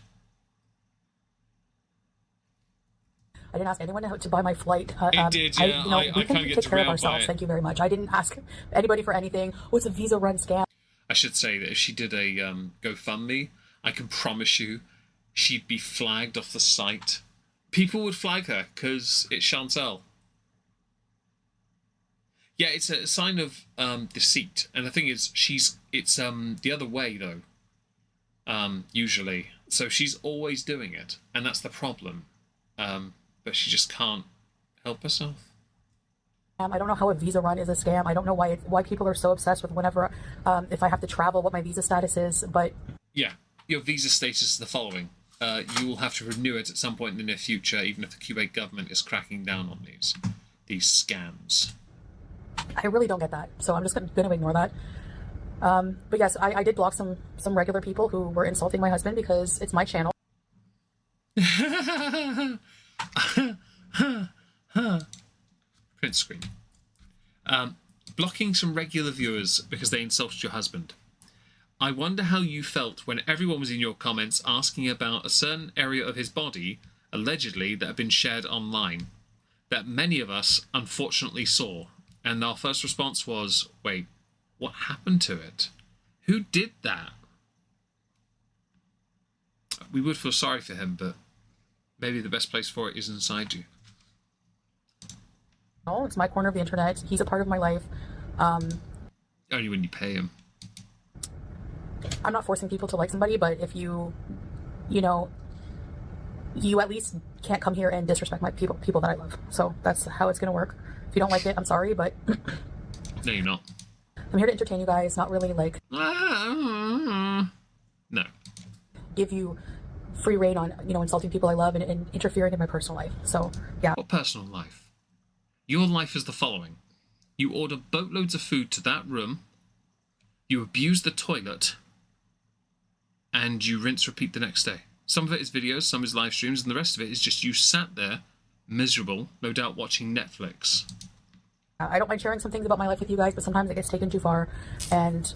I didn't ask anyone to buy my flight. It did, yeah. We I can kinda get take care of derailed by ourselves. it. Thank you very much. I didn't ask anybody for anything. Oh, it's a Visa run scam. I should say that if she did a GoFundMe, I can promise you she'd be flagged off the site. People would flag her because it's Chantel. Yeah, it's a sign of deceit. And the thing is, it's the other way, though, usually. So she's always doing it, and that's the problem. But she just can't help herself. I don't know how a visa run is a scam. I don't know why people are so obsessed with whenever, if I have to travel, what my visa status is. But yeah, your visa status is the following. You will have to renew it at some point in the near future, even if the Kuwait government is cracking down on these scams. I really don't get that. So I'm just going to ignore that. But yes, I did block some regular people who were insulting my husband because it's my channel. Print screen. Blocking some regular viewers because they insulted your husband. I wonder how you felt when everyone was in your comments asking about a certain area of his body, allegedly, that had been shared online, that many of us unfortunately saw. And our first response was, wait, what happened to it? Who did that? We would feel sorry for him, but maybe the best place for it is inside you. Oh, it's my corner of the internet. He's a part of my life. Only when you pay him. I'm not forcing people to like somebody, but if you at least can't come here and disrespect my people that I love. So that's how it's going to work. If you don't like it, I'm sorry, but No, you're not. I'm here to entertain you guys, not really like No. give you free reign on, insulting people I love and interfering in my personal life. So, yeah. What personal life? Your life is the following. You order boatloads of food to that room, you abuse the toilet, and you rinse repeat the next day. Some of it is videos, some is live streams, and the rest of it is just you sat there, miserable, no doubt watching Netflix. I don't mind sharing some things about my life with you guys, but sometimes it gets taken too far, and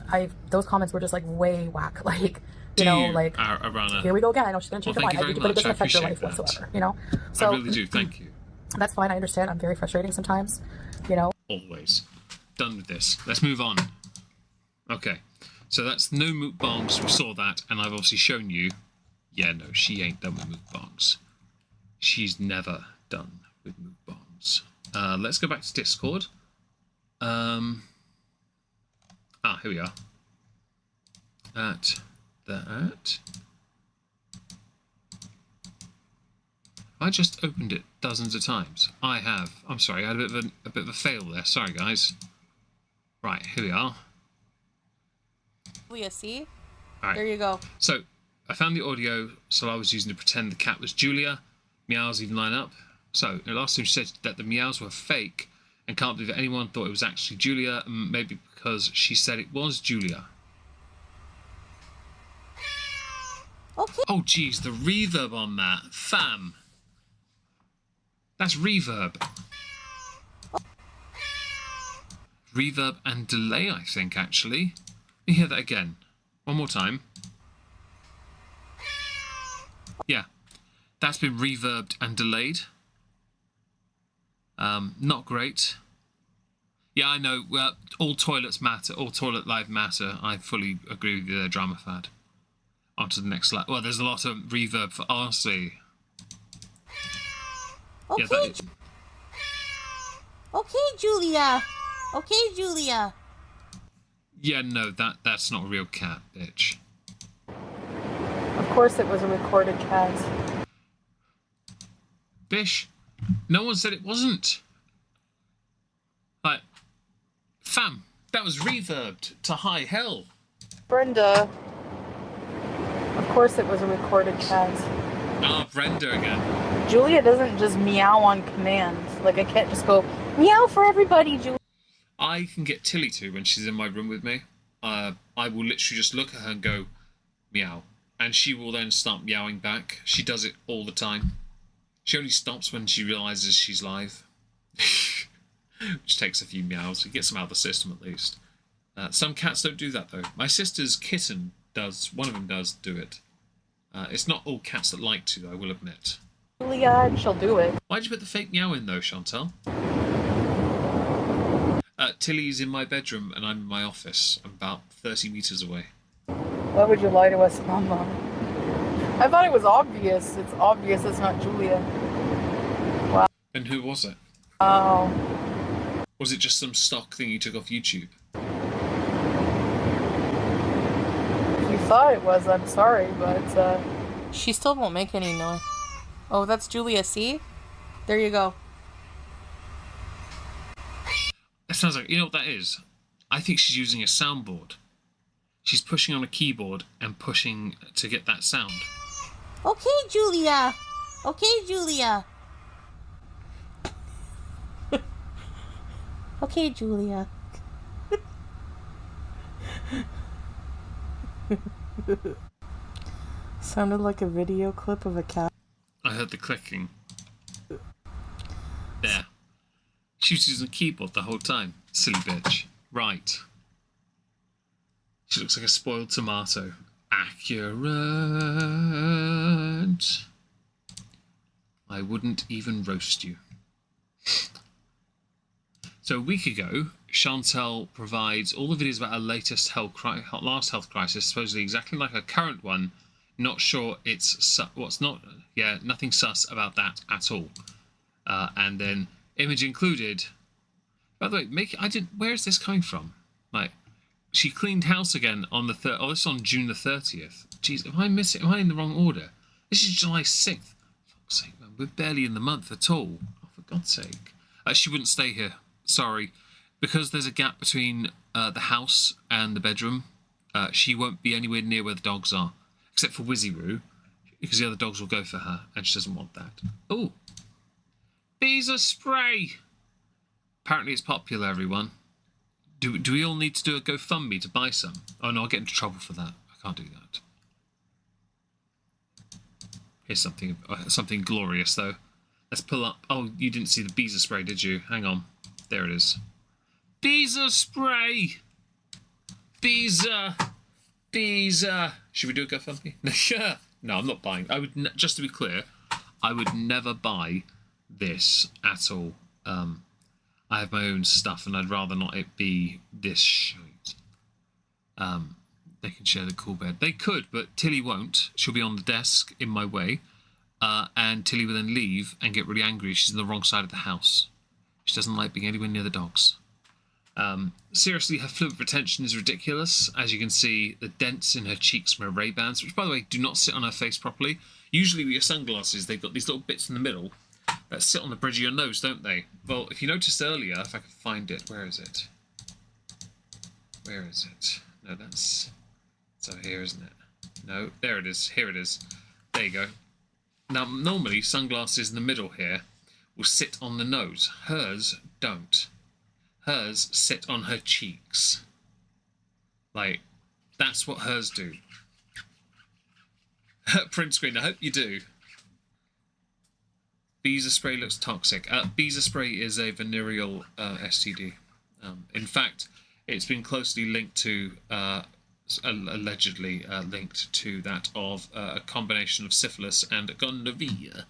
those comments were just like way whack. Like, Arana? Here we go again. I know she's going to change her mind, but it doesn't affect your life that. whatsoever. So I really do. Thank you. That's fine. I understand. I'm very frustrating sometimes. Always. Done with this. Let's move on. Okay. So that's no mukbangs. We saw that, and I've obviously shown you. Yeah, no, she ain't done with mukbangs. She's never done with mukbangs. Let's go back to Discord. Here we are. That. I just opened it dozens of times. I have. I'm sorry, I had a bit of a fail there. Sorry, guys. Right, here we are. Julia, see? All right. There you go. So, I found the audio, so I was using to pretend the cat was Julia. Meows even line up. So, the last time she said that the meows were fake and can't believe that anyone thought it was actually Julia, maybe because she said it was Julia. Okay. Oh, geez, the reverb on that. Fam. That's reverb. Reverb and delay, I think, actually. Let me hear that again. One more time. Yeah. That's been reverbed and delayed. Not great. Yeah, I know. Well, all toilets matter. All toilet live matter. I fully agree with you there, Drama Fad. On to the next slide. Well, there's a lot of reverb for RC. Okay. Yeah, that is. Okay, Julia. Okay, Julia. Yeah, no, that's not a real cat, bitch. Of course it was a recorded cat. Bish, no one said it wasn't. Like, fam, that was reverbed to high hell. Brenda. Of course it was a recorded cat. Ah, Brenda again. Julia doesn't just meow on command. Like, I can't just go, meow for everybody, Julia. I can get Tilly to when she's in my room with me. I will literally just look at her and go, meow. And she will then start meowing back. She does it all the time. She only stops when she realises she's live. Which takes a few meows. It gets them out of the system at least. Some cats don't do that though. My sister's kitten does. One of them does do it. It's not all cats that like to, I will admit. Julia, and she'll do it. Why'd you put the fake meow in though, Chantal? Tilly's in my bedroom and I'm in my office. I'm about 30 meters away. Why would you lie to us, Mama? I thought it was obvious. It's obvious it's not Julia. Wow. And who was it? Oh. Was it just some stock thing you took off YouTube? If you thought it was, I'm sorry, but she still won't make any noise. Oh, that's Julia, see? There you go. It sounds like, you know what that is? I think she's using a soundboard. She's pushing on a keyboard and pushing to get that sound. Okay, Julia. Okay, Julia. Okay, Julia. Sounded like a video clip of a cat. I heard the clicking. There. She was using a keyboard the whole time. Silly bitch. Right. She looks like a spoiled tomato. Accurate. I wouldn't even roast you. So a week ago, Chantal provides all the videos about her latest last health crisis, supposedly exactly like her current one. Not sure it's nothing sus about that at all. And then image included. By the way, where is this coming from? Like, she cleaned house again on the this is on June the 30th. Jeez, am I in the wrong order? This is July 6th. For fuck's sake, man, we're barely in the month at all. Oh, for God's sake. She wouldn't stay here. Sorry. Because there's a gap between the house and the bedroom, she won't be anywhere near where the dogs are. Except for Wizzyroo, because the other dogs will go for her, and she doesn't want that. Oh! Beezer spray! Apparently it's popular, everyone. Do we all need to do a GoFundMe to buy some? Oh no, I'll get into trouble for that. I can't do that. Here's something glorious, though. Let's pull up... Oh, you didn't see the Beezer spray, did you? Hang on. There it is. Beezer spray! Beezer! Beezer! Should we do a GoFundMe? No, I'm not buying. Just to be clear, I would never buy this at all. I have my own stuff, and I'd rather not it be this shite. They can share the cool bed. They could, but Tilly won't. She'll be on the desk in my way, and Tilly will then leave and get really angry. She's on the wrong side of the house. She doesn't like being anywhere near the dogs. Seriously, her fluid retention is ridiculous. As you can see, the dents in her cheeks from her Ray-Bans, which, by the way, do not sit on her face properly. Usually with your sunglasses, they've got these little bits in the middle that sit on the bridge of your nose, don't they? Well, if you noticed earlier, if I can find it, where is it? Where is it? No, that's over here, isn't it? No, there it is. Here it is. There you go. Now, normally, sunglasses in the middle here will sit on the nose. Hers don't. Hers sit on her cheeks. Like, that's what hers do. Print screen, I hope you do. Beezer spray looks toxic. Beezer spray is a venereal STD. In fact, it's been closely linked to, allegedly linked to that of a combination of syphilis and gonorrhea.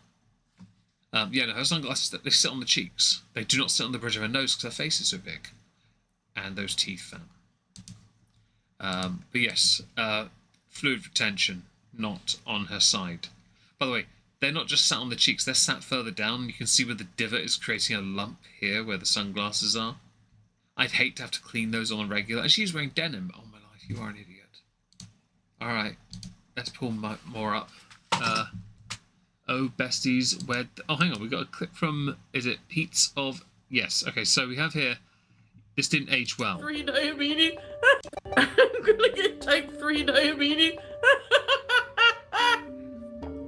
Yeah, no, her sunglasses, they sit on the cheeks. They do not sit on the bridge of her nose because her face is so big. And those teeth, fam. But yes, fluid retention, not on her side. By the way, they're not just sat on the cheeks, they're sat further down. You can see where the divot is creating a lump here where the sunglasses are. I'd hate to have to clean those on a regular. And she's wearing denim. Oh my life, you are an idiot. Alright, let's pull more up. Oh, besties, where... Oh, hang on, we got a clip from... Is it Pete's of... Yes, okay, so we have here... This didn't age well. 3 diabetes. I'm gonna get type 3 diabetes.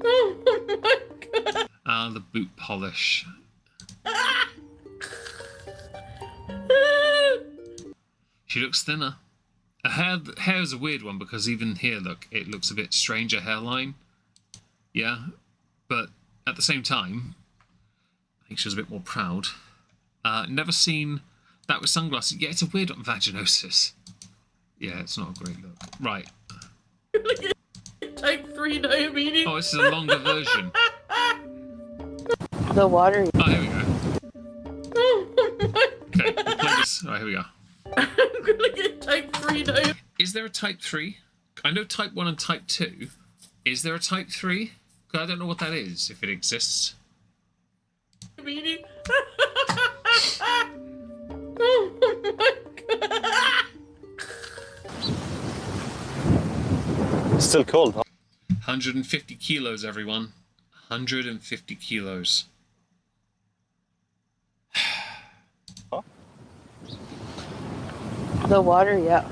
Oh my god. Ah, the boot polish. She looks thinner. Her hair is a weird one because even here, look, it looks a bit strange, a hairline. Yeah, but at the same time, I think she was a bit more proud. Never seen that with sunglasses. Yeah, it's a weird vaginosis. Yeah, it's not a great look. Right. Type 3 diabetes. Oh, this is a longer version. The water. Oh, here we go. Okay, we'll play this. All right, here we go. I'm gonna get type 3 diabetes. Is there a type 3? I know type 1 and type 2. Is there a type 3? Because I don't know what that is, if it exists. Oh my god. It's still cold, huh? 150 kilos, everyone. 150 kilos. The water, yeah.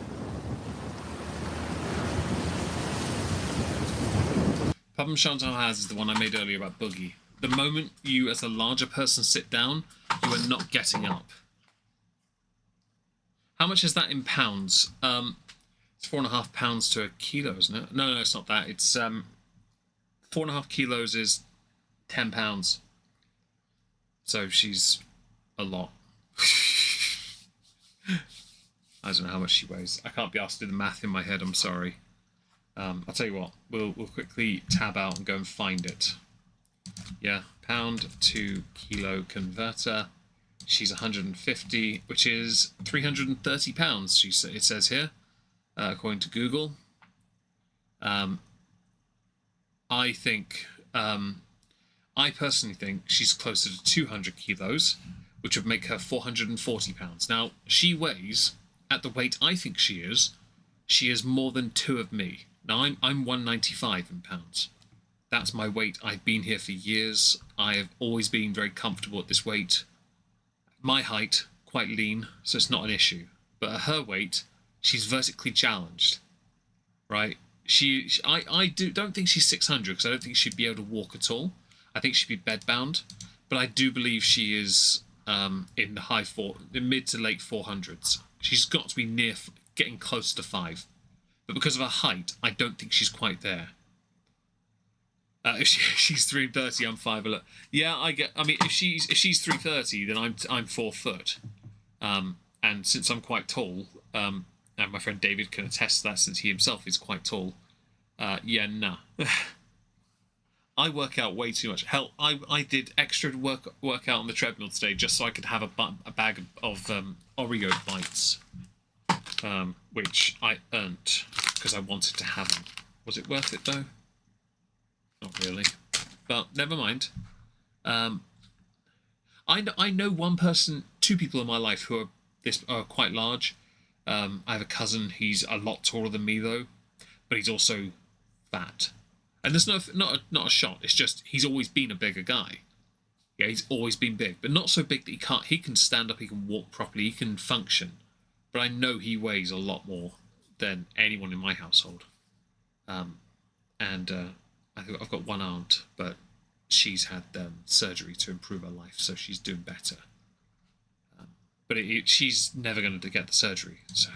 Problem Chantal has is the one I made earlier about Boogie. The moment you, as a larger person, sit down, you are not getting up. How much is that in pounds? It's 4.5 pounds to a kilo, isn't it? No, it's not that. It's 4.5 kilos is 10 pounds. So she's a lot. I don't know how much she weighs. I can't be asked to do the math in my head. I'm sorry. I'll tell you what. We'll quickly tab out and go and find it. Yeah, pound to kilo converter. She's 150, which is 330 pounds. It says here, according to Google. I personally think she's closer to 200 kilos, which would make her 440 pounds. Now, she weighs, at the weight I think she is more than 2 of me. Now, I'm 195 in pounds. That's my weight. I've been here for years. I have always been very comfortable at this weight. My height, quite lean, so it's not an issue. But at her weight, she's vertically challenged, right? I don't think she's 600 because I don't think she'd be able to walk at all. I think she'd be bedbound, but I do believe she is in the mid to late 400s. She's got to be near getting close to 5, but because of her height, I don't think she's quite there. If she's 330, I'm 5'11". Yeah, I mean, if she's 330, then I'm 4 foot, and since I'm quite tall, and my friend David can attest to that since he himself is quite tall. Yeah, nah. I work out way too much. Hell, I did extra work out on the treadmill today just so I could have a bag of Oreo bites, which I earned because I wanted to have them. Was it worth it though? Not really, but never mind. I know one person, 2 people in my life who are quite large. I have a cousin. He's a lot taller than me though, but he's also fat. And there's not a shot. It's just he's always been a bigger guy. Yeah, he's always been big, but not so big that he can't. He can stand up. He can walk properly. He can function. But I know he weighs a lot more than anyone in my household. I've got one aunt, but she's had surgery to improve her life, so she's doing better. But she's never going to get the surgery, so.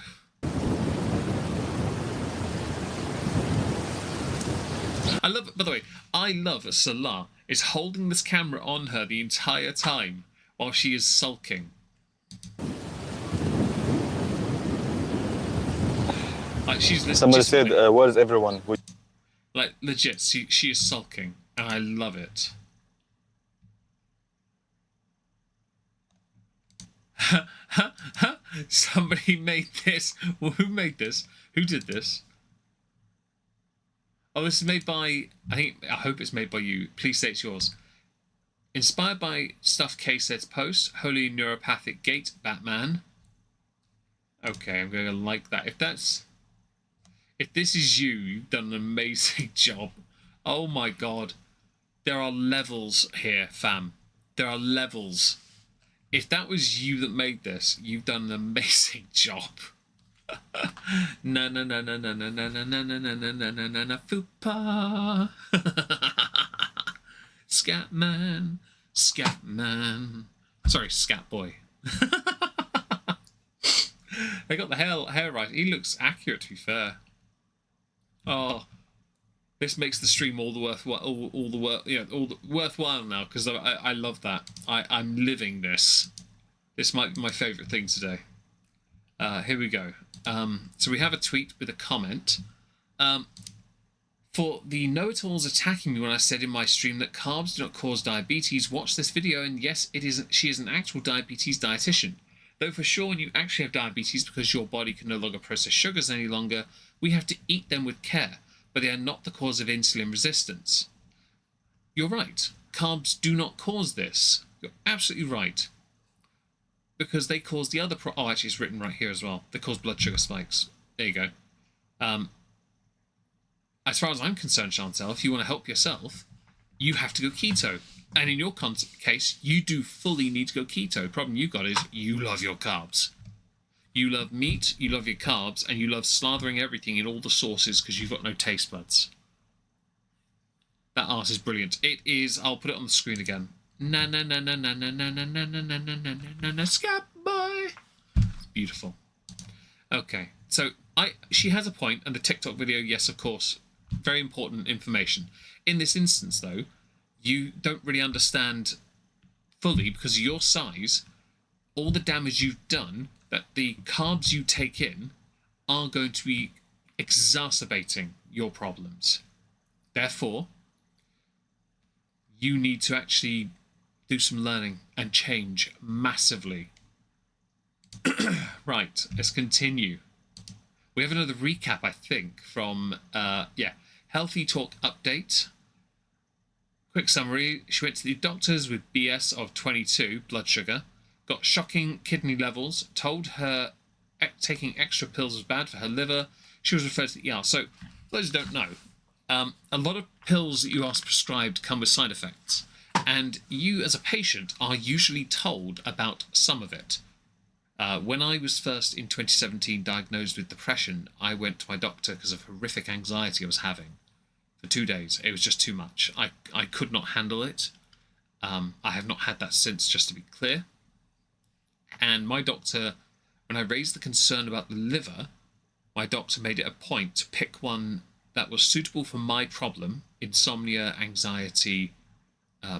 By the way, I love Salah is holding this camera on her the entire time while she is sulking. Like Somebody said, "Where's everyone?" Like legit, she is sulking, and I love it. Somebody made this. Well, who made this? Who did this? Oh, this is made by, I hope it's made by you. Please say it's yours. Inspired by Stuff K said's post, Holy Neuropathic Gate, Batman. Okay, I'm going to like that. If this is you, you've done an amazing job. Oh my god. There are levels here, fam. There are levels. If that was you that made this, you've done an amazing job. Na na na na na na na na na na na na na na na fupa. Scatman, Scatman. Sorry, Scatboy. They got the hair right. He looks accurate, to be fair. Oh, this makes the stream all the worthwhile now because I love that. I'm living this. This might be my favourite thing today. Here we go. So we have a tweet with a comment. For the know-it-alls attacking me when I said in my stream that carbs do not cause diabetes, watch this video, and yes, she is an actual diabetes dietitian. Though for sure when you actually have diabetes because your body can no longer process sugars any longer, we have to eat them with care, but they are not the cause of insulin resistance. You're right. Carbs do not cause this. You're absolutely right. Because they cause the other oh, actually it's written right here as well. They cause blood sugar spikes. There you go. As far as I'm concerned, Chantel, if you want to help yourself, you have to go keto. And in your case, you do fully need to go keto. The problem you got is you love your carbs. You love meat, you love your carbs, and you love slathering everything in all the sauces because you've got no taste buds. That art is brilliant. It is, I'll put it on the screen again. Na na na na na na na na na na na na na na na scat boy. It's beautiful. Okay, so she has a point, and the TikTok video, yes, of course, very important information. In this instance, though, you don't really understand fully because of your size, all the damage you've done, that the carbs you take in are going to be exacerbating your problems. Therefore, you need to actually do some learning and change massively. Right, let's continue. We have another recap, I think, from, Healthy Talk Update. Quick summary. She went to the doctors with BS of 22, blood sugar, got shocking kidney levels, told her taking extra pills was bad for her liver. She was referred to the ER. So, for those who don't know, a lot of pills that you are prescribed come with side effects. And you, as a patient, are usually told about some of it. When I was first in 2017 diagnosed with depression, I went to my doctor because of horrific anxiety I was having for 2 days. It was just too much. I could not handle it. I have not had that since, just to be clear. And my doctor, when I raised the concern about the liver, my doctor made it a point to pick one that was suitable for my problem, insomnia, anxiety,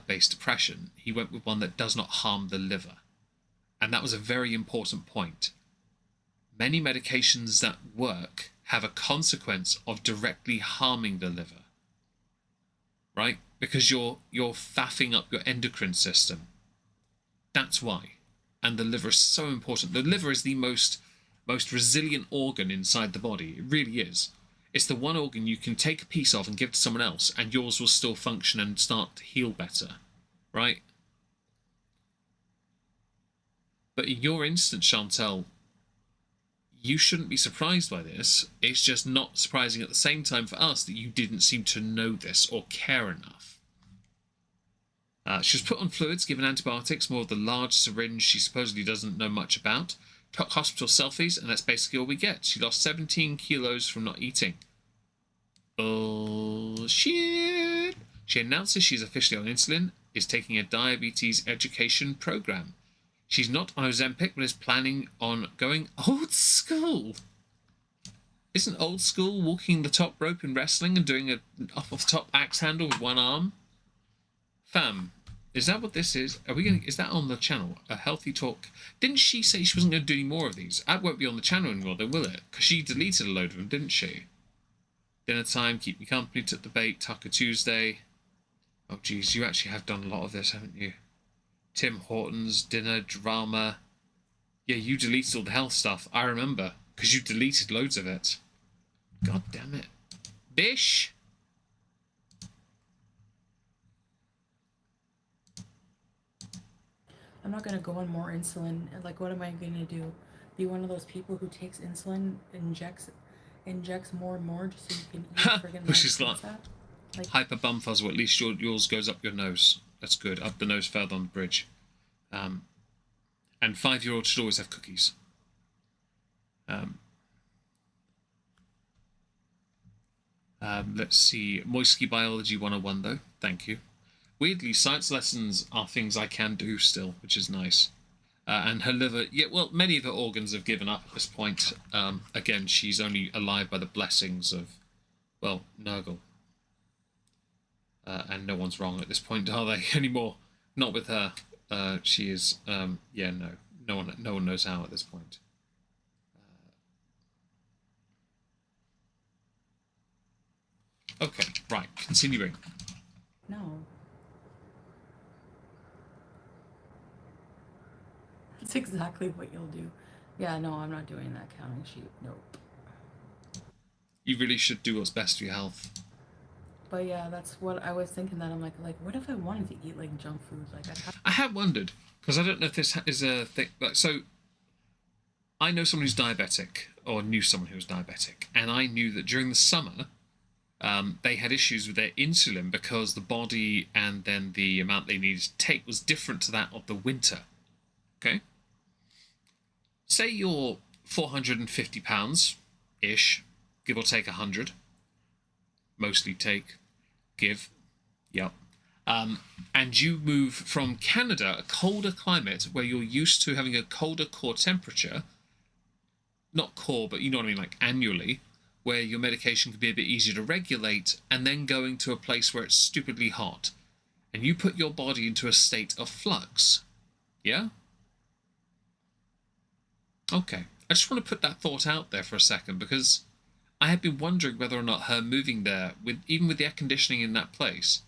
based depression. He went with one that does not harm the liver. And that was a very important point. Many medications that work have a consequence of directly harming the liver, right? Because you're faffing up your endocrine system. That's why. And the liver is so important. The liver is the most resilient organ inside the body. It really is. It's the one organ you can take a piece of and give to someone else, and yours will still function and start to heal better, right? But in your instance, Chantel, you shouldn't be surprised by this. It's just not surprising at the same time for us that you didn't seem to know this or care enough. She was put on fluids, given antibiotics, more of the large syringe she supposedly doesn't know much about. Took hospital selfies, and that's basically all we get. She lost 17 kilos from not eating. Bullshit. She announces she's officially on insulin, is taking a diabetes education program. She's not on Ozempic, but is planning on going old school. Isn't old school walking the top rope in wrestling and doing an off-the-top axe handle with one arm? Fam, is that what this is? Is that on the channel? A healthy talk? Didn't she say she wasn't going to do any more of these? That won't be on the channel anymore, then, will it? Because she deleted a load of them, didn't she? Dinner time, keep me company, took the bait, Taco Tuesday. Oh, geez, you actually have done a lot of this, haven't you? Tim Hortons, dinner, drama. Yeah, you deleted all the health stuff. I remember, because you deleted loads of it. God damn it. Bish! I'm not gonna go on more insulin. Like, what am I gonna do? Be one of those people who takes insulin, injects more and more just so you can eat friggin' Which is like hyper bum fuzzle. At least yours goes up your nose. That's good. Up the nose, further on the bridge. And 5-year-olds should always have cookies. Let's see. Moisky Biology 101, though. Thank you. Weirdly, science lessons are things I can do still, which is nice. And her liver, yeah, well, many of her organs have given up at this point. Again, she's only alive by the blessings of, well, Nurgle. And no one's wrong at this point, are they, anymore? Not with her. She is, yeah, no. No one knows how at this point. Okay, right, continuing. No. That's exactly what you'll do. Yeah, no, I'm not doing that counting sheet. Nope. You really should do what's best for your health. But yeah, that's what I was thinking. That I'm like, what if I wanted to eat like junk food? Like I have wondered, because I don't know if this is a thing. Like, so, I know someone who's diabetic, or knew someone who was diabetic, and I knew that during the summer, they had issues with their insulin because the body and then the amount they needed to take was different to that of the winter. Okay? Say you're 450 pounds-ish, give or take 100. Mostly take, give, yep. And you move from Canada, a colder climate, where you're used to having a colder core temperature, not core, but you know what I mean, like annually, where your medication can be a bit easier to regulate, and then going to a place where it's stupidly hot. And you put your body into a state of flux. Yeah? Okay. I just want to put that thought out there for a second, because I had been wondering whether or not her moving there, even with the air conditioning in that place,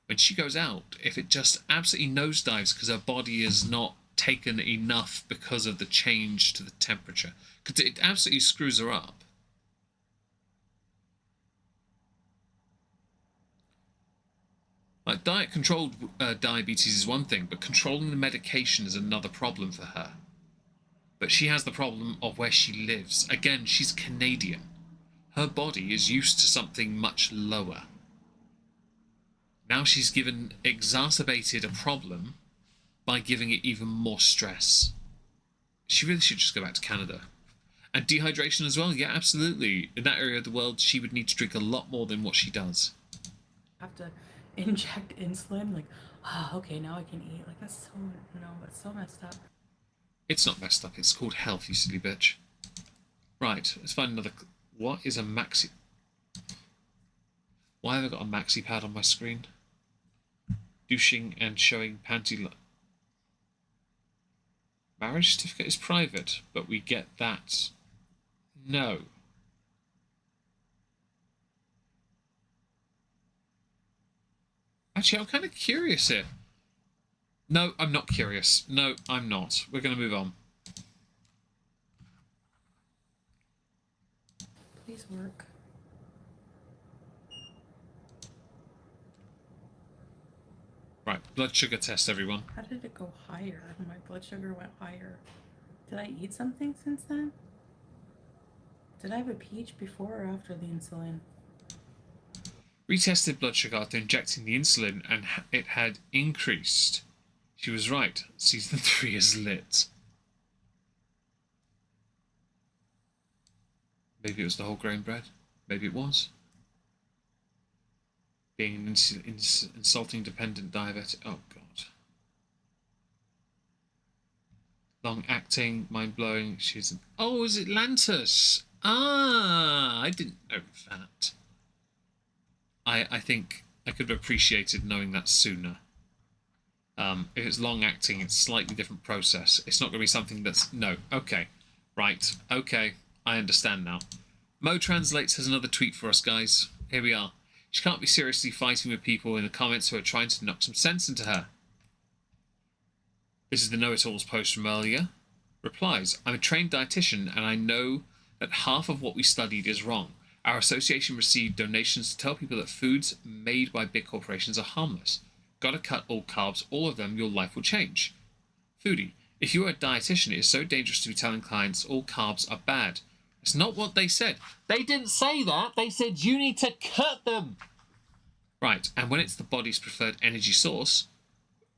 when she goes out, if it just absolutely nosedives because her body is not taken enough because of the change to the temperature. Because it absolutely screws her up. Like, diet-controlled diabetes is one thing, but controlling the medication is another problem for her. But she has the problem of where she lives. Again, she's Canadian. Her body is used to something much lower. Now she's exacerbated a problem by giving it even more stress. She really should just go back to Canada. And dehydration as well, yeah, absolutely. In that area of the world, she would need to drink a lot more than what she does. have to inject insulin. Like, okay, now I can eat. Like, that's so messed up. It's not messed up. It's called health, you silly bitch. Right, let's find another. What is a maxi? Why have I got a maxi pad on my screen? Douching and showing panty. Marriage certificate is private, but we get that. No. Actually, I'm kind of curious here. No, I'm not curious. No, I'm not. We're going to move on. Please work. Right, blood sugar test, everyone. How did it go higher? My blood sugar went higher. Did I eat something since then? Did I have a peach before or after the insulin? Retested blood sugar after injecting the insulin, and it had increased. She was right. Season 3 is lit. Maybe it was the whole grain bread. Maybe it was. Being an insulting dependent diabetic. Oh, God. Long acting, mind blowing. She's. Oh, is it Lantus? Ah, I didn't know that. I think I could have appreciated knowing that sooner. If it's long acting, it's a slightly different process. It's not going to be something that's... No. Okay. Right. Okay. I understand now. Mo Translates has another tweet for us, guys. Here we are. She can't be seriously fighting with people in the comments who are trying to knock some sense into her. This is the Know-It-Alls post from earlier. Replies, I'm a trained dietitian and I know that half of what we studied is wrong. Our association received donations to tell people that foods made by big corporations are harmless. Gotta cut all carbs, all of them, your life will change. Foodie, if you are a dietitian, it is so dangerous to be telling clients all carbs are bad. It's not what they said. They didn't say that. They said you need to cut them. Right, and when it's the body's preferred energy source,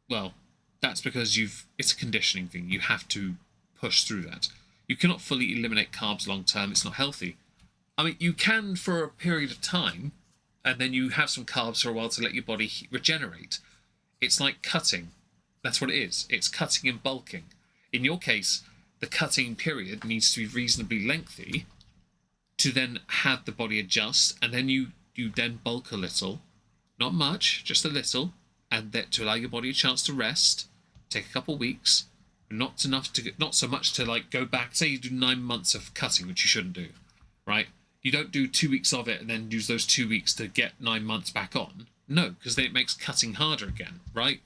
well, that's because it's a conditioning thing. You have to push through that. You cannot fully eliminate carbs long term. It's not healthy. I mean, you can for a period of time, and then you have some carbs for a while to let your body regenerate. It's like cutting. That's what it is. It's cutting and bulking. In your case, the cutting period needs to be reasonably lengthy to then have the body adjust, and then you then bulk a little. Not much, just a little, and that to allow your body a chance to rest, take a couple of weeks, not so much to like go back. Say you do 9 months of cutting, which you shouldn't do, right? You don't do 2 weeks of it and then use those 2 weeks to get 9 months back on. No, because then it makes cutting harder again, right?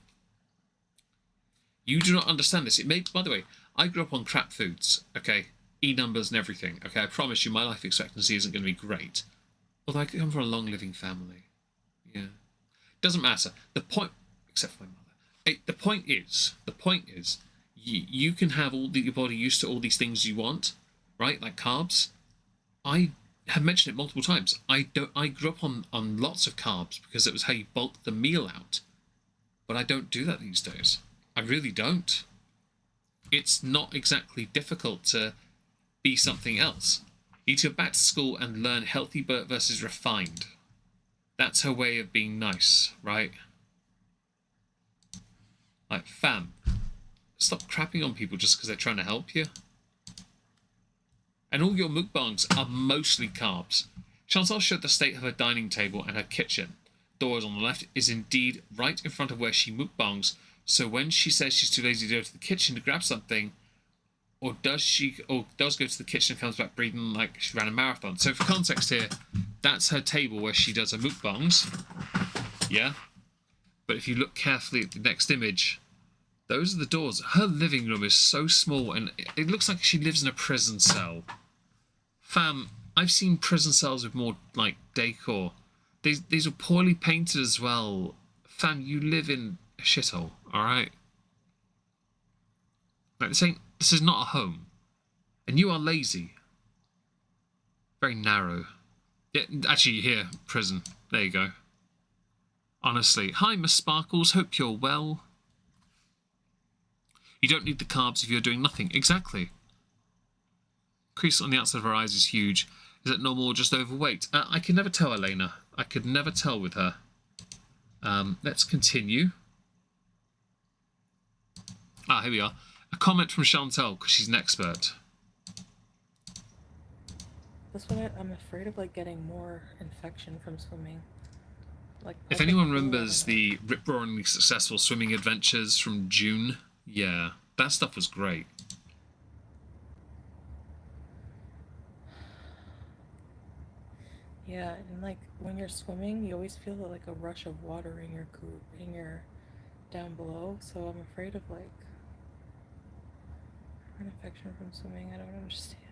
You do not understand this. It makes, by the way, I grew up on crap foods, okay? E numbers and everything, okay? I promise you my life expectancy isn't going to be great. Although I come from a long-living family. Yeah. Doesn't matter. The point, except for my mother. The point is, you can have your body used to all these things you want, right? Like carbs. I have mentioned it multiple times. I grew up on lots of carbs because it was how you bulk the meal out. But I don't do that these days. I really don't. It's not exactly difficult to be something else. You need to go back to school and learn healthy versus refined. That's her way of being nice, right? Like, fam, stop crapping on people just because they're trying to help you. And all your mukbangs are mostly carbs. Chantal showed the state of her dining table and her kitchen. Doors on the left is indeed right in front of where she mukbangs, so when she says she's too lazy to go to the kitchen to grab something, or does go to the kitchen and comes back breathing like she ran a marathon. So for context here, that's her table where she does her mukbangs. Yeah? But if you look carefully at the next image, those are the doors. Her living room is so small and it looks like she lives in a prison cell. Fam, I've seen prison cells with more like decor. These are poorly painted as well. Fam, you live in a shithole, alright? Like this is not a home. And you are lazy. Very narrow. Yeah, actually here, prison. There you go. Honestly. Hi, Miss Sparkles. Hope you're well. You don't need the carbs if you're doing nothing. Exactly. Crease on the outside of her eyes is huge. Is it normal or just overweight? I can never tell, Elena. I could never tell with her. Let's continue. Ah, here we are. A comment from Chantal, because she's an expert. That's what I'm afraid of, like, getting more infection from swimming. Like, if anyone remembers the rip-roaringly successful swimming adventures from June, yeah, that stuff was great. Yeah, and like when you're swimming, you always feel like a rush of water in your down below. So I'm afraid of like an infection from swimming. I don't understand.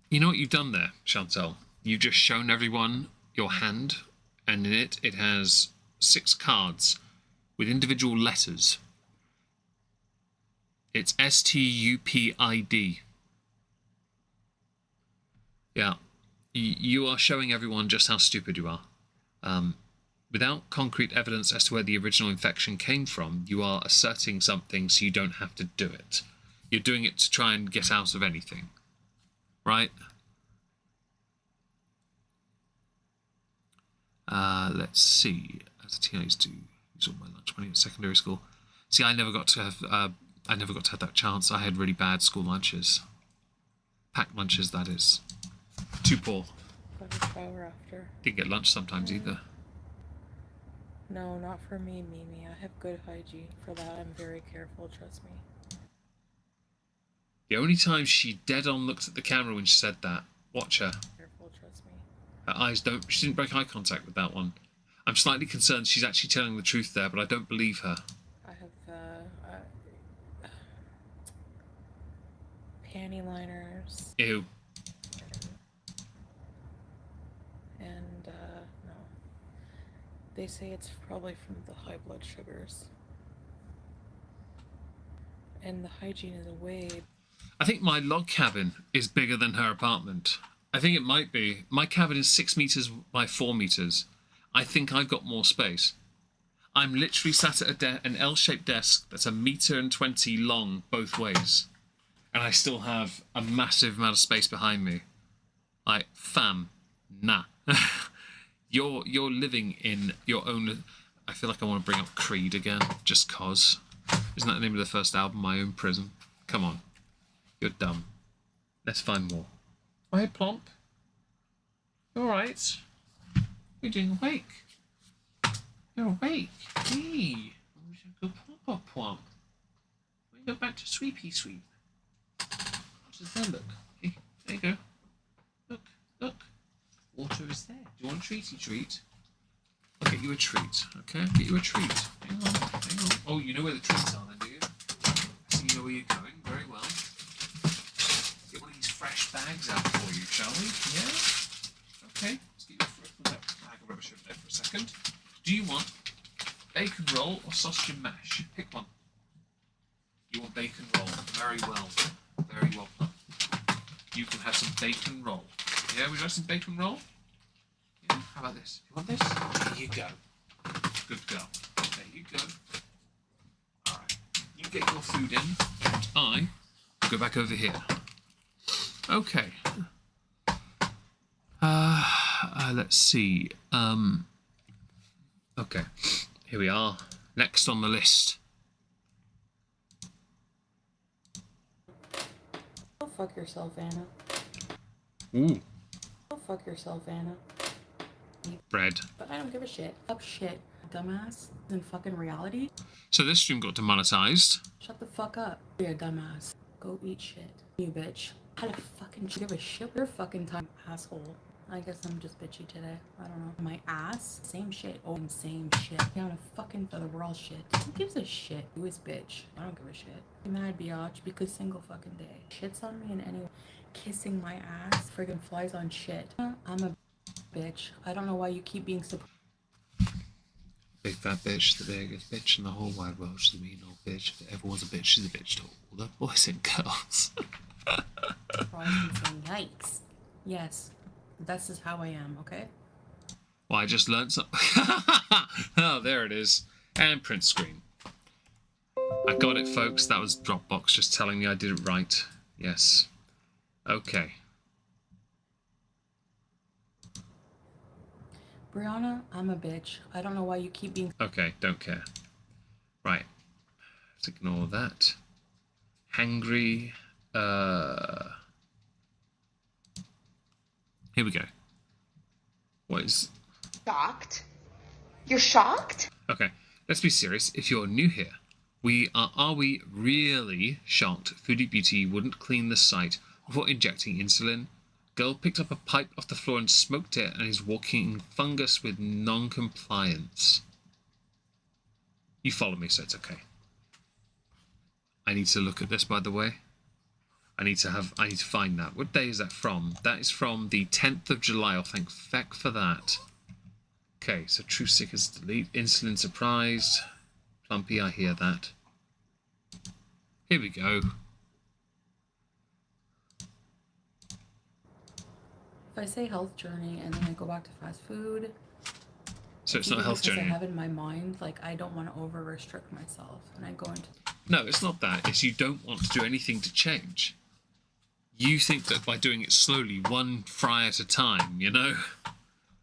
You know what you've done there, Chantal? You've just shown everyone your hand, and in it has 6 cards with individual letters. It's STUPID. Yeah. You are showing everyone just how stupid you are. Without concrete evidence as to where the original infection came from, you are asserting something so you don't have to do it. You're doing it to try and get out of anything. Right? Let's see. As a teenager, to use all my lunch money at secondary school. See, I never got to have that chance. I had really bad school lunches. Packed lunches, that is. Too poor. Got a shower after. Didn't get lunch sometimes either. No, not for me, Mimi. I have good hygiene. For that, I'm very careful, trust me. The only time she dead on looked at the camera when she said that, watch her. Careful, trust me. Her eyes don't, she didn't break eye contact with that one. I'm slightly concerned she's actually telling the truth there, but I don't believe her. I have, panty liners. Ew. And, no. They say it's probably from the high blood sugars. And the hygiene is way... I think my log cabin is bigger than her apartment. I think it might be. My cabin is 6 meters by 4 meters. I think I've got more space. I'm literally sat at an L-shaped desk that's 1.20 meters long both ways. And I still have a massive amount of space behind me. Like, fam, nah. You're living in your own... I feel like I want to bring up Creed again, just cause. Isn't that the name of the first album, My Own Prison? Come on. You're dumb. Let's find more. Oh, hey, Plomp. You alright? You're doing awake. You're awake. Hey. We should go Plomp, Plomp. We go back to Sweepy Sweep. How does that look? Hey, there you go. Look. Look, water is there. Do you want a treaty treat? I'll get you a treat. Okay, I'll get you a treat. Hang on, hang on. Oh, you know where the treats are then, do you? So you know where you're going. Very well. Get one of these fresh bags out for you, shall we? Yeah? Okay. Let's get you that bag of rubbish over there for a second. Do you want bacon roll or sausage and mash? Pick one. You want bacon roll. Very well. Very well done. You can have some bacon roll. Yeah, would you like some bacon roll? Yeah, how about this? You want this? There you go. Good girl. There you go. Alright. You get your food in, and I will go back over here. Okay. Let's see. Okay. Here we are. Next on the list. Go fuck yourself, Anna. Ooh. Go fuck yourself, Anna. Bread. But I don't give a shit. Fuck shit, dumbass. In fucking reality. So this stream got demonetized. Shut the fuck up. You're a dumbass. Go eat shit. You bitch. How to fucking give a shit your fucking time, asshole. I guess I'm just bitchy today. I don't know. My ass? Same shit. Oh, same shit. Down a fucking for the world shit. Who gives a shit? Who is bitch? I don't give a shit. I'm mad, biatch, because single fucking day. Shits on me and anyone kissing my ass. Friggin' flies on shit. I'm a bitch. I don't know why you keep being surprised. Big fat bitch, the biggest bitch in the whole wide world. She's a mean old bitch. If everyone's a bitch, she's a bitch to all the boys and girls. Yikes. Yes. This is how I am, okay? Well, I just learned something. Oh, there it is. And print screen. I got it, folks. That was Dropbox just telling me I did it right. Yes. Okay. Brianna, I'm a bitch. I don't know why you keep being... Okay, don't care. Right. Let's ignore that. Hangry. Here we go. What is... Shocked? You're shocked? Okay, let's be serious. If you're new here, are we really shocked Foodie Beauty wouldn't clean the site before injecting insulin? Girl picked up a pipe off the floor and smoked it and is walking fungus with non-compliance. You follow me, so it's okay. I need to look at this, by the way. I need to find that. What day is that from? That is from the 10th of July. Oh, thank feck for that. Okay, so true stickers delete. Insulin surprised. Plumpy, I hear that. Here we go. If I say health journey and then I go back to fast food... So it's not a health journey. I have in my mind, like, I don't want to over-restrict myself. And I go into... No, it's not that. It's you don't want to do anything to change. You think that by doing it slowly, one fry at a time, you know?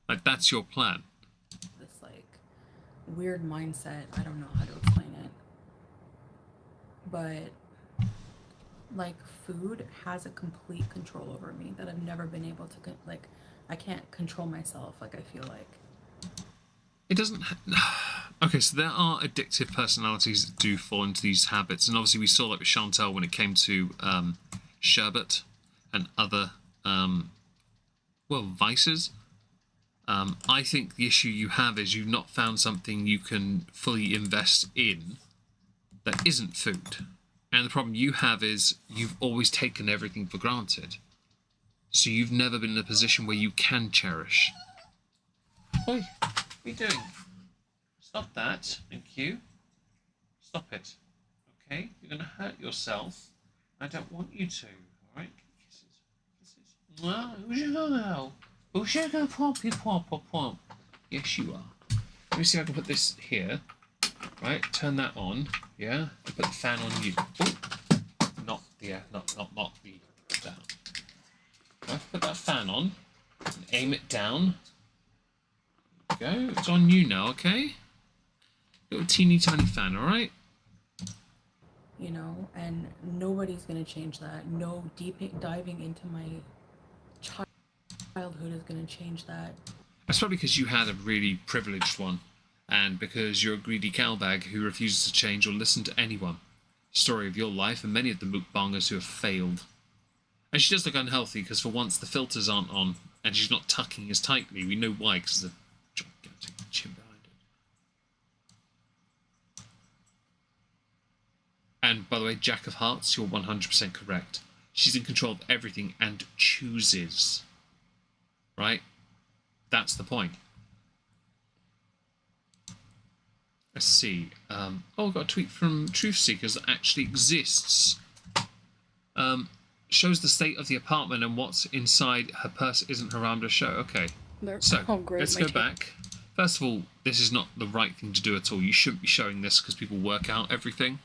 Like, that's your plan. This, like, weird mindset. I don't know how to explain it. But, like, food has a complete control over me that I've never been able to, like, I can't control myself, like, I feel like. It doesn't... Okay, so there are addictive personalities that do fall into these habits. And obviously we saw, like, with Chantal when it came to sherbet and other, well, vices. I think the issue you have is you've not found something you can fully invest in that isn't food. And the problem you have is you've always taken everything for granted. So you've never been in a position where you can cherish. Oi, what are you doing? Stop that. Thank you. Stop it. Okay? You're going to hurt yourself. I don't want you to. Alright? Kisses. Kisses. Well, who's your now? Who's your go pompy pomp pomp? Yes, you are. Let me see if I can put this here. Right? Turn that on. Yeah? Put the fan on you. Oh! Not the not the down. Right? Put that fan on. And aim it down. There you go. It's on you now, okay? Little teeny tiny fan, alright? You know, and nobody's gonna change that. No deep diving into my childhood is gonna change that. That's probably because you had a really privileged one, and because you're a greedy cowbag who refuses to change or listen to anyone. Story of your life and many of the mukbangers who have failed. And she does look unhealthy because for once the filters aren't on. and she's not tucking as tightly. We know why, because there's a gigantic chin behind it. And by the way, Jack of Hearts, you're 100% correct. She's in control of everything and chooses. Right? That's the point. Let's see. Oh, I got a tweet from Truth Seekers that actually exists. Shows the state of the apartment and what's inside her purse isn't haram to show. Okay. So, let's go back. First of all, this is not the right thing to do at all. You shouldn't be showing this because people work out everything.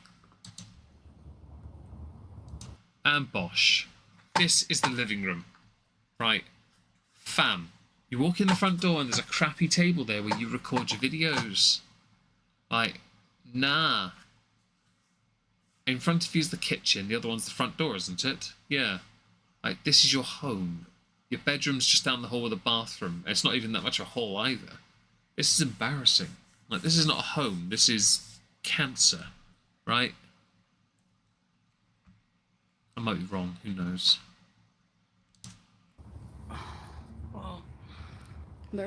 And bosh. This is the living room. Right? Fam. You walk in the front door and there's a crappy table there where you record your videos. Like, nah. In front of you is the kitchen, the other one's the front door, isn't it? Yeah. Like, this is your home. Your bedroom's just down the hall with a bathroom. It's not even that much of a hall either. This is embarrassing. Like, this is not a home. This is cancer. Right? I might be wrong. Who knows? Wow.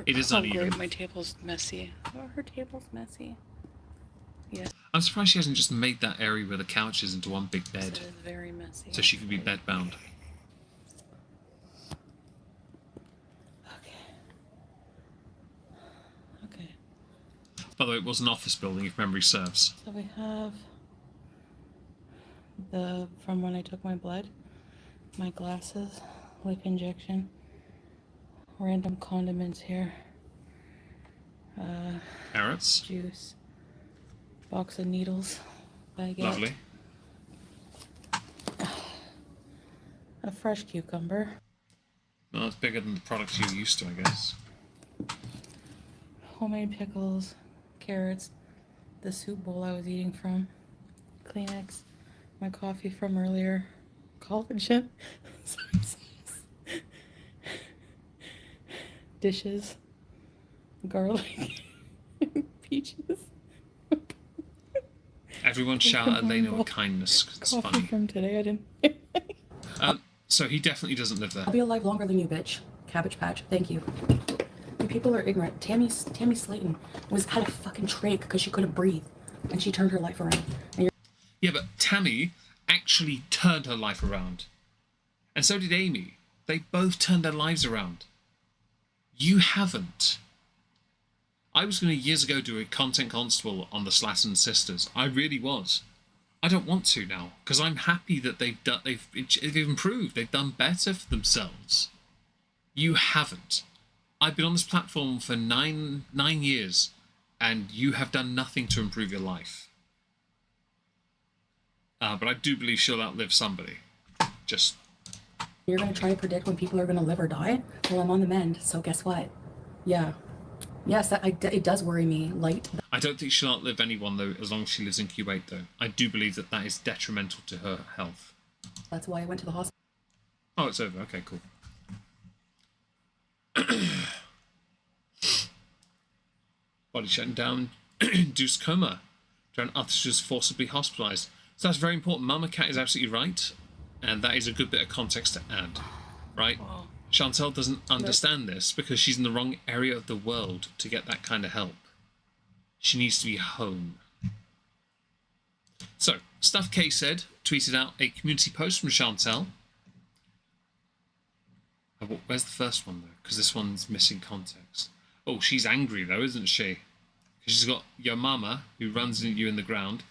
It is uneven. Great. My table's messy. Oh, her table's messy. Yeah. I'm surprised she hasn't just made that area where the couch is into one big bed. It is very messy. So she could be bed bound. Okay. By the way, it was an office building, if memory serves. So we have from when I took my blood, my glasses, lip injection, random condiments here, carrots, juice, box of needles, baguette, lovely, a fresh cucumber. No, it's bigger than the products you're used to, I guess. Homemade pickles, carrots, the soup bowl I was eating from, Kleenex, my coffee from earlier, collagen, dishes, garlic, peaches. Everyone shout at Elena with kindness, because it's Coffee funny. from today, I didn't. So he definitely doesn't live there. I'll be alive longer than you, bitch. Cabbage Patch, thank you. You people are ignorant. Tammy Slayton had a fucking trach because she couldn't breathe, and she turned her life around. And Yeah, but Tammy actually turned her life around. And so did Amy. They both turned their lives around. You haven't. I was going to years ago do a content constable on the Slatton sisters. I really was. I don't want to now because I'm happy that they've improved. They've done better for themselves. You haven't. I've been on this platform for nine years, and you have done nothing to improve your life. But I do believe she'll outlive somebody. Just. you're going to try to predict when people are going to live or die? Well, I'm on the mend, so guess what? Yeah. Yes, it does worry me. I don't think she'll outlive anyone, though, as long as she lives in Kuwait, though. I do believe that that is detrimental to her health. That's why I went to the hospital. Oh, it's over. Okay, cool. Body shutting down, induced coma. Drowned others forcibly hospitalised. So that's very important. Mama Cat is absolutely right, and that is a good bit of context to add, right? Wow. Chantel doesn't understand this because she's in the wrong area of the world to get that kind of help. She needs to be home. So, Stuff K said, tweeted out a community post from Chantel. Where's the first one, though? Because this one's missing context. Oh, she's angry, though, isn't she? Because she's got your mama, who runs into you in the ground.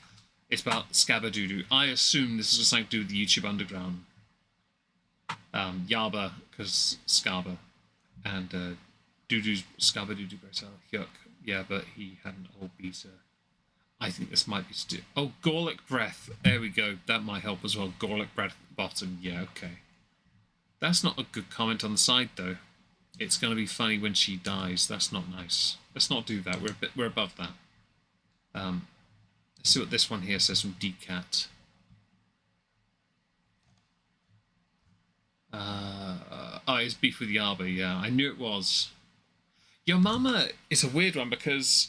It's about Scabadoodoo. I assume this is something to do with the YouTube Underground. Yaba, because Scaba. And Doodoo's Scabadoodoo Great Yuck. Yeah, but he had an old beta. I think this might be... Oh, Gorlick Breath. There we go. That might help as well. Gorlick Breath at the bottom. Yeah, okay. That's not a good comment on the side, though. It's going to be funny when she dies. That's not nice. Let's not do that. We're above that. Let's see what this one here says from Decat. Oh, it's beef with Yaba. Yeah, I knew it was. Your mama is a weird one because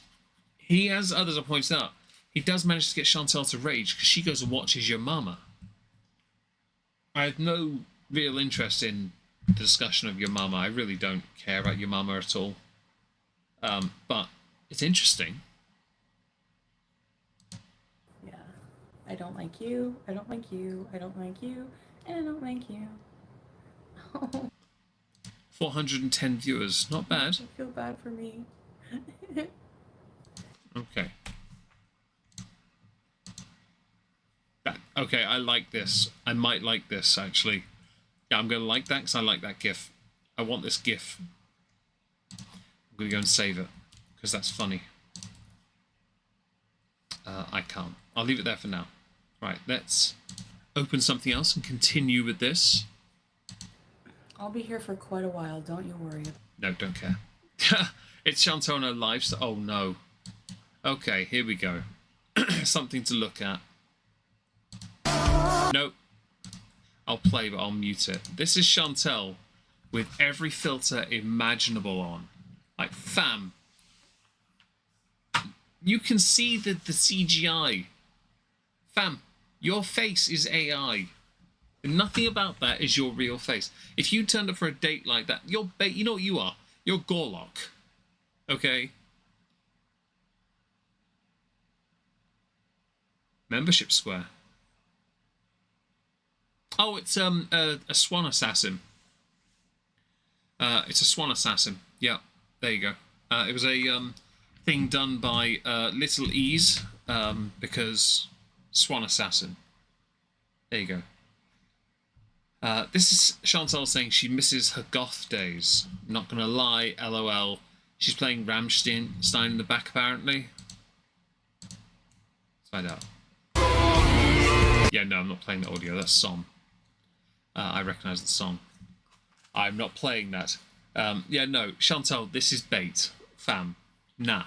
he, as others have pointed out, he does manage to get Chantel to rage because she goes and watches your mama. I have no real interest in the discussion of your mama. I really don't care about your mama at all. But it's interesting. Yeah. I don't like you. I don't like you. I don't like you. And I don't like you. 410 viewers. Not bad. I feel bad for me. Okay. Okay, I like this. I might like this, actually. Yeah, I'm going to like that because I like that GIF. I want this GIF. I'm going to go and save it because that's funny. I can't. I'll leave it there for now. Right, let's open something else and continue with this. I'll be here for quite a while, don't you worry. No, don't care. It's Chantal on her live. Oh, no. Okay, here we go. Something to look at. Nope. I'll play, but I'll mute it. This is Chantal with every filter imaginable on. Like, fam. You can see the CGI. Fam, your face is AI. Nothing about that is your real face. If you turned up for a date like that, you're you know what you are? You're Gorlock. Okay? Membership square. Oh, it's a swan assassin. It's a swan assassin. Yeah, there you go. It was a thing done by Little Ease because swan assassin. There you go. This is Chantal saying she misses her goth days. Not gonna lie, LOL. She's playing Rammstein in the back apparently. Let's find out. Yeah, no, I'm not playing the audio. That's song. I recognise the song. I'm not playing that. Yeah, no, Chantal, this is bait, fam. Nah.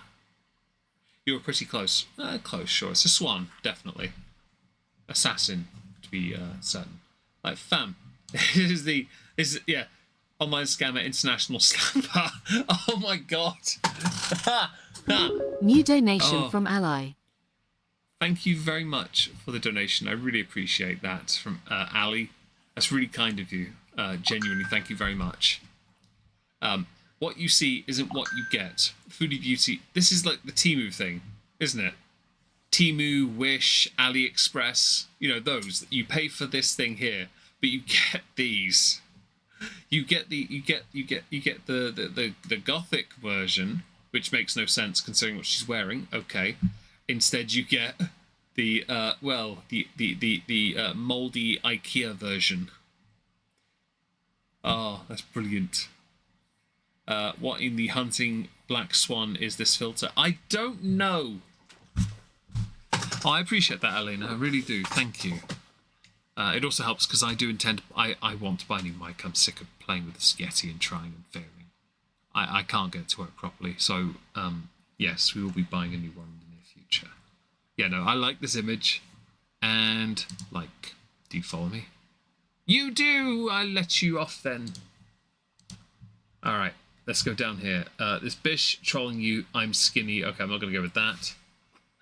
You were pretty close. Close, sure. It's a swan, definitely. Assassin, to be certain. Like, fam. This is yeah. Online scammer, international scammer. Oh my god. New donation from Ally. Thank you very much for the donation. I really appreciate that from Ali. That's really kind of you. Genuinely, thank you very much. What you see isn't what you get. Foodie Beauty. This is like the Temu thing, isn't it? Temu, Wish, AliExpress. You know those. You pay for this thing here, but you get these. You get the gothic version, which makes no sense considering what she's wearing. Okay. Instead, you get the moldy IKEA version. Oh, that's brilliant. What in the hunting black swan is this filter? I don't know. Oh, I appreciate that, Elena. I really do. Thank you. It also helps because I do intend. I want to buy a new mic. I'm sick of playing with this Yeti and trying and failing. I can't get it to work properly. So yes, we will be buying a new one in the near future. Yeah, no, I like this image. And like, do you follow me? You do. I'll let you off then. All right, let's go down here. This bish trolling you. I'm skinny. Okay, I'm not gonna go with that.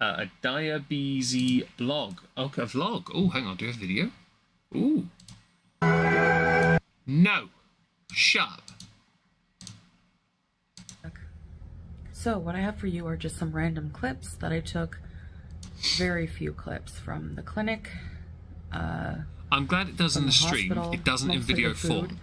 A diabetes blog. Okay, a vlog. Oh, hang on. Do you have a video? Ooh. No. Shut up. So what I have for you are just some random clips that I took. Very few clips from the clinic. I'm glad it does in the stream. It doesn't in video form.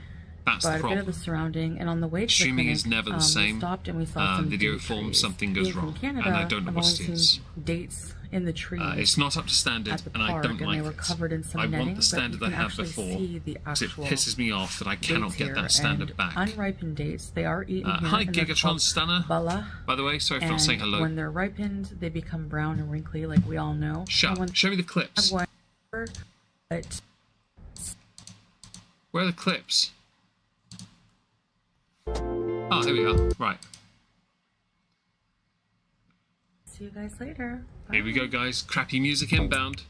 That's the problem. A bit of the surrounding, and on the way to streaming the clinic, is never the same. We stopped and we saw some video date form, trees. something goes Being wrong, from Canada, and I don't know I've what only it is. seen dates in the trees. It's not up to standard, at the and I park, don't and like they were it. covered in some I netting, want the standard but I you can had actually before. see the Because it actual pisses me off that I cannot dates get that here, standard and back. Unripened dates, they are eaten here. Hi, and they're Gigatron called Stunner. Bala, By the way, sorry for not saying hello. When they're ripened, they become brown and wrinkly, like we all know. Shut up. Show me the clips. But where are the clips? Oh, here we are. Right. See you guys later. Bye. Here we go, guys. Crappy music inbound.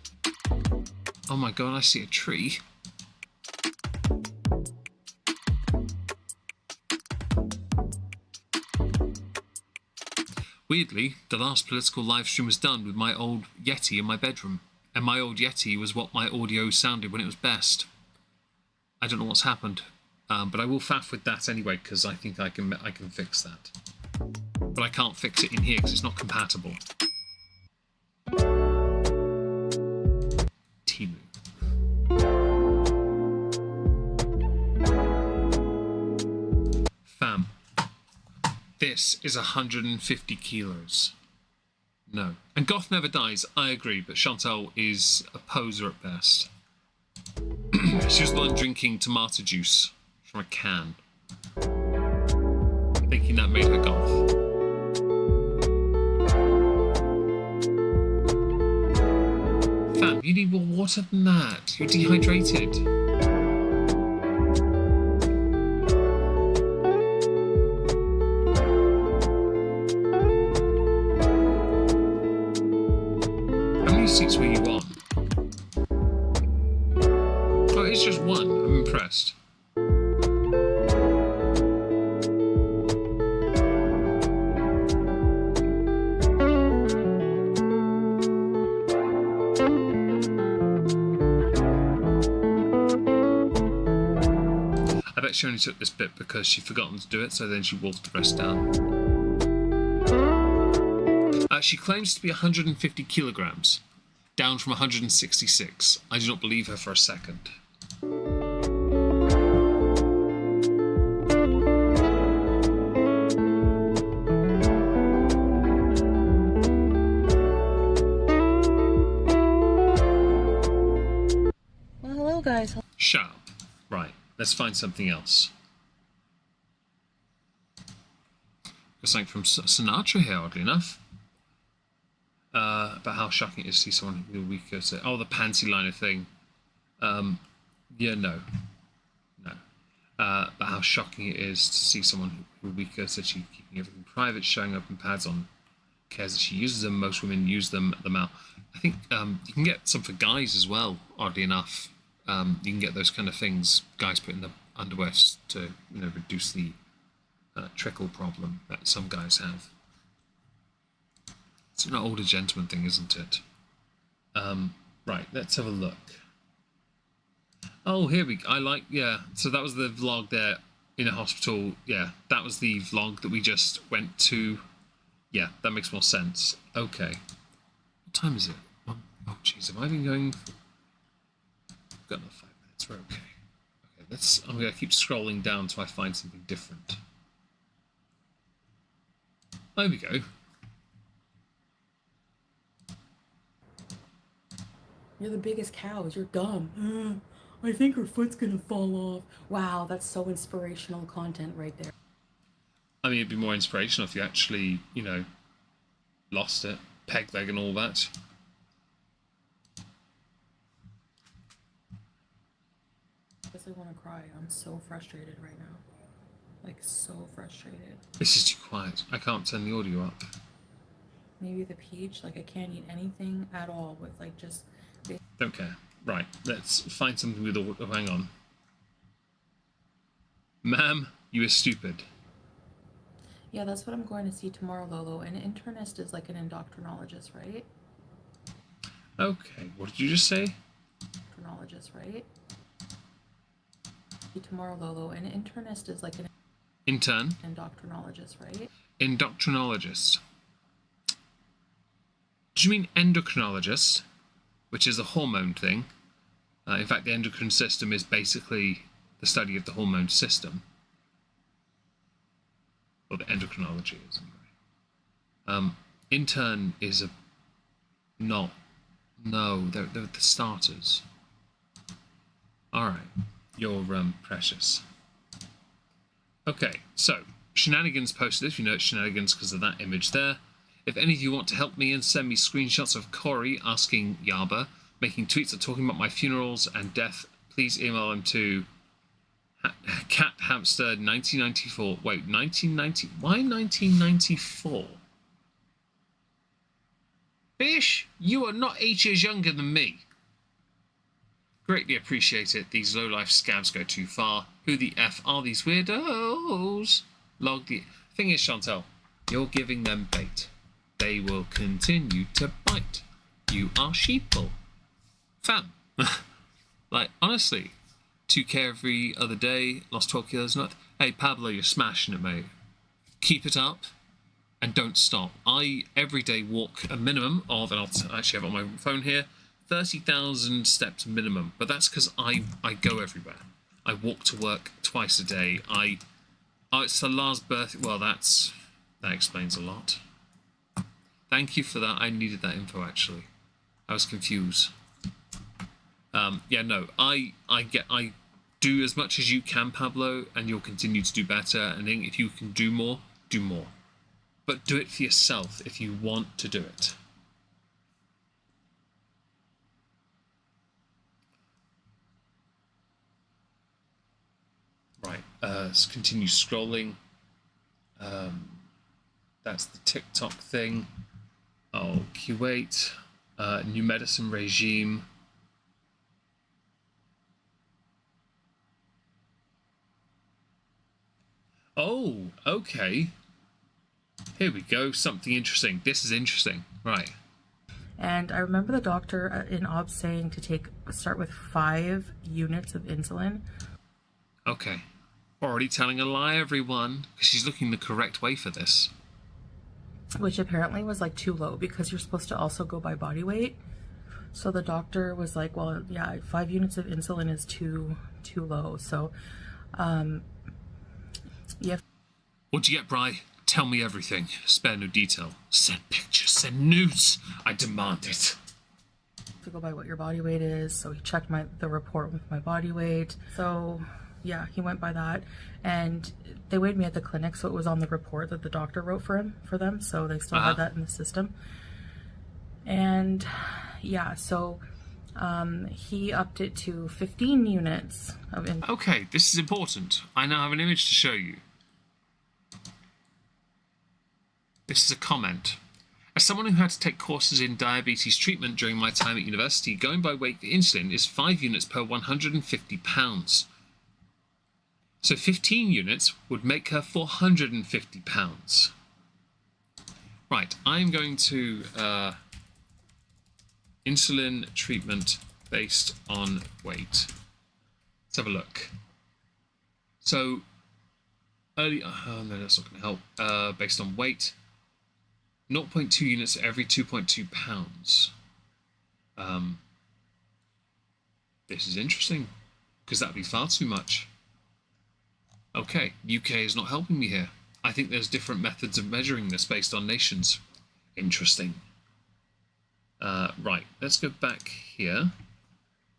Oh my god, I see a tree. Weirdly, the last political live stream was done with my old Yeti in my bedroom. And my old Yeti was what my audio sounded when it was best. I don't know what's happened. But I will faff with that anyway because I think I can fix that. But I can't fix it in here because it's not compatible. Timu. Fam. This is 150 kilos. No. And Goth never dies, I agree, but Chantal is a poser at best. She was the one drinking tomato juice from a can. Thinking that made her Goth. Fam, you need more water than that. You're dehydrated. How many seats were you on? Oh, it's just one. I'm impressed. I bet she only took this bit because she'd forgotten to do it, so then she wolfed the rest down. She claims to be 150 kilograms, down from 166. I do not believe her for a second. Well, hello guys. Sharp. Right, let's find something else. Got something from Sinatra here, oddly enough. About how shocking it is to see someone who weaker to... Oh, the panty liner thing. Yeah, no. No. About how shocking it is to see someone who weaker to she keeping everything private, showing up in pads on, cares that she uses them. Most women use them out. I think you can get some for guys as well, oddly enough. You can get those kind of things guys put in the underwear to, you know, reduce the trickle problem that some guys have. It's an older gentleman thing, isn't it? Right, let's have a look. Oh, here we go. Yeah, so that was the vlog there in a hospital. Yeah, that was the vlog that we just went to. Yeah, that makes more sense. Okay. What time is it? Oh, jeez, have I been going... We've got another 5 minutes, we're okay. Okay, I'm going to keep scrolling down until I find something different. There we go. You're the biggest cows. You're dumb. I think her foot's gonna fall off. Wow, that's so inspirational content right there. I mean, it'd be more inspirational if you actually, you know, lost it, peg leg and all that. I guess I want to cry. I'm so frustrated right now. Like, so frustrated. This is too quiet. I can't turn the audio up. Maybe the peach. Like, I can't eat anything at all with, like, just... Don't care. Right, let's find something with all... Oh, hang on. Ma'am, you are stupid. Yeah, that's what I'm going to see tomorrow, Lolo. An internist is like an endocrinologist, right? Okay, what did you just say? Endocrinologist, right? See tomorrow, Lolo. An internist is like an... Intern? Endocrinologist, right? Endocrinologist. Do you mean endocrinologist? Which is a hormone thing. In fact, the endocrine system is basically the study of the hormone system. Or the endocrinology is, anyway. Intern is a... No, they're the starters. Alright, you're precious. Okay, so, Shenanigans posted this. You know it's Shenanigans because of that image there. If any of you want to help me and send me screenshots of Corey asking Yaba, making tweets or talking about my funerals and death, please email them to cathamster1994. Wait, 1990? Why 1994? Fish, you are not 8 years younger than me. Greatly appreciate it. These low-life scabs go too far. Who the F are these weirdos? Log the... Thing is, Chantal, you're giving them bait. They will continue to bite. You are sheeple. Fam. Like, honestly, 2K every other day, lost 12 kilos a month. Hey, Pablo, you're smashing it, mate. Keep it up and don't stop. I, every day, walk a minimum of, and I'll actually have it on my phone here, 30,000 steps minimum. But that's because I go everywhere. I walk to work twice a day. It's the last birth. Well, that explains a lot. Thank you for that. I needed that info, actually. I was confused. Yeah, no, I do as much as you can, Pablo, and you'll continue to do better. And then if you can do more, do more. But do it for yourself if you want to do it. Right, let's continue scrolling. That's the TikTok thing. Oh, Kuwait, new medicine regime. Oh, okay. Here we go. Something interesting. This is interesting. Right. And I remember the doctor in OBS saying to start with 5 units of insulin. Okay. Already telling a lie, everyone. Because she's looking the correct way for this. Which apparently was like too low because you're supposed to also go by body weight. So the doctor was like, well, yeah, 5 units of insulin is too low. So, yeah. What'd you get, Bri? Tell me everything. Spare no detail. Send pictures. Send nudes. I demand it. To go by what your body weight is. So he checked the report with my body weight. So yeah, he went by that. And they weighed me at the clinic, so it was on the report that the doctor wrote for them. So they still had that in the system. And yeah, so he upped it to 15 units of insulin. Okay, this is important. I now have an image to show you. This is a comment. As someone who had to take courses in diabetes treatment during my time at university, going by weight for insulin is 5 units per 150 pounds. So 15 units would make her 450 pounds. Right, I'm going to insulin treatment based on weight. Let's have a look. So, no, that's not going to help. Based on weight. 0.2 units every 2.2 pounds. This is interesting, because that would be far too much. Okay, UK is not helping me here. I think there's different methods of measuring this based on nations. Interesting. Right, let's go back here.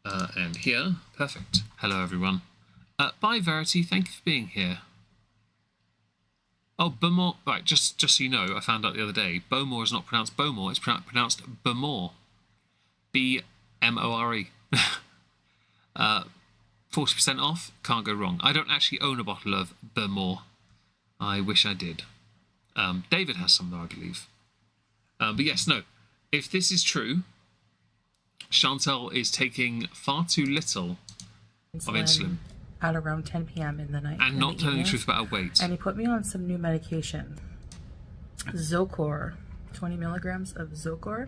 And here. Perfect. Hello, everyone. Bye, Verity. Thank you for being here. Oh, Bowmore. Right, just so you know, I found out the other day, Bowmore is not pronounced Bowmore, it's pronounced Bowmore. B-M-O-R-E. 40% off, can't go wrong. I don't actually own a bottle of Bowmore. I wish I did. David has some, though, I believe. But yes, no. If this is true, Chantal is taking far too little of insulin. At around 10 p.m. in the night. And not telling the truth about her weight. And he put me on some new medication. Zocor. 20 milligrams of Zocor.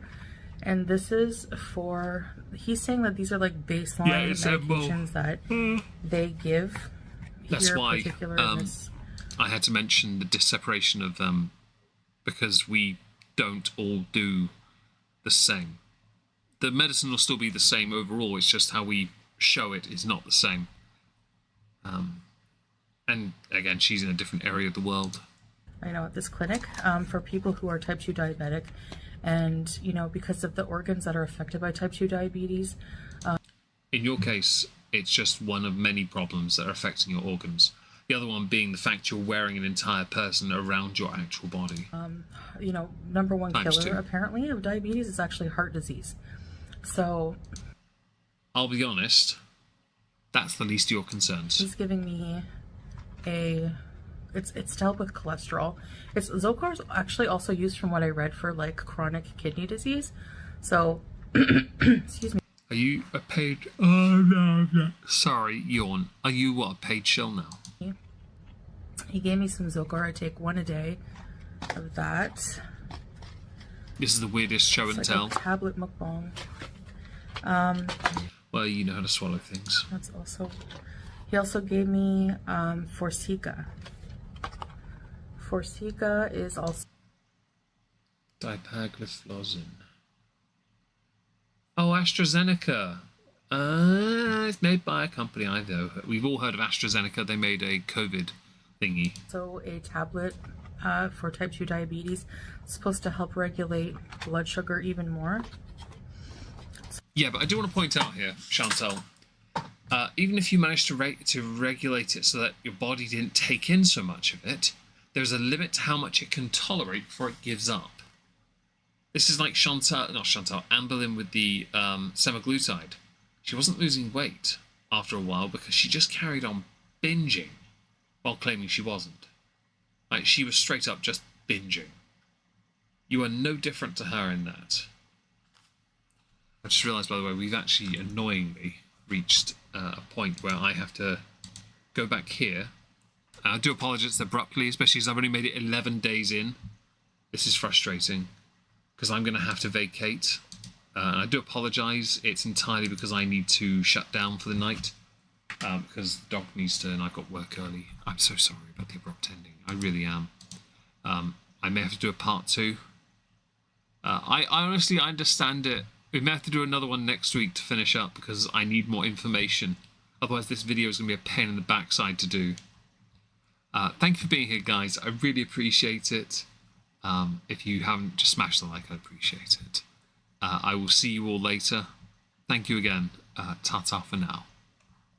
And this is for... He's saying that these are like baseline medications that they give. That's why I had to mention the disseparation of them. Because we don't all do the same. The medicine will still be the same overall. It's just how we show it is not the same. And again, she's in a different area of the world. I know, at this clinic, for people who are type 2 diabetic, and, you know, because of the organs that are affected by type 2 diabetes. In your case, it's just one of many problems that are affecting your organs. The other one being the fact you're wearing an entire person around your actual body. You know, number one Times killer, 2. apparently, of diabetes is actually heart disease. So... I'll be honest, that's the least of your concerns. He's giving me it's to help with cholesterol. Zocor is actually also used, from what I read, for like chronic kidney disease. So, excuse me. Are you a paid... Oh, no. Sorry, yawn. Are you what, a paid shill now? He gave me some Zocor. I take 1 a day of that. This is the weirdest show and like tell. A tablet mukbang. Well, you know how to swallow things. That's also... He also gave me Forxiga. Forxiga is also... Dipagliflozin. Oh, AstraZeneca. It's made by a company I know. We've all heard of AstraZeneca. They made a COVID thingy. So a tablet for type 2 diabetes. It's supposed to help regulate blood sugar even more. Yeah, but I do want to point out here, Chantal, even if you manage to regulate it so that your body didn't take in so much of it, there's a limit to how much it can tolerate before it gives up. This is like Amberlin with the semaglutide. She wasn't losing weight after a while because she just carried on binging while claiming she wasn't. Like, she was straight up just binging. You are no different to her in that. I just realised, by the way, we've actually annoyingly reached a point where I have to go back here. I do apologise abruptly, especially as I've only made it 11 days in. This is frustrating, because I'm going to have to vacate. And I do apologise. It's entirely because I need to shut down for the night. Because the dog needs to, and I've got work early. I'm so sorry about the abrupt ending. I really am. I may have to do a part 2. I honestly understand it. We may have to do another one next week to finish up because I need more information. Otherwise, this video is going to be a pain in the backside to do. Thank you for being here, guys. I really appreciate it. If you haven't, just smash the like. I appreciate it. I will see you all later. Thank you again. Ta-ta for now.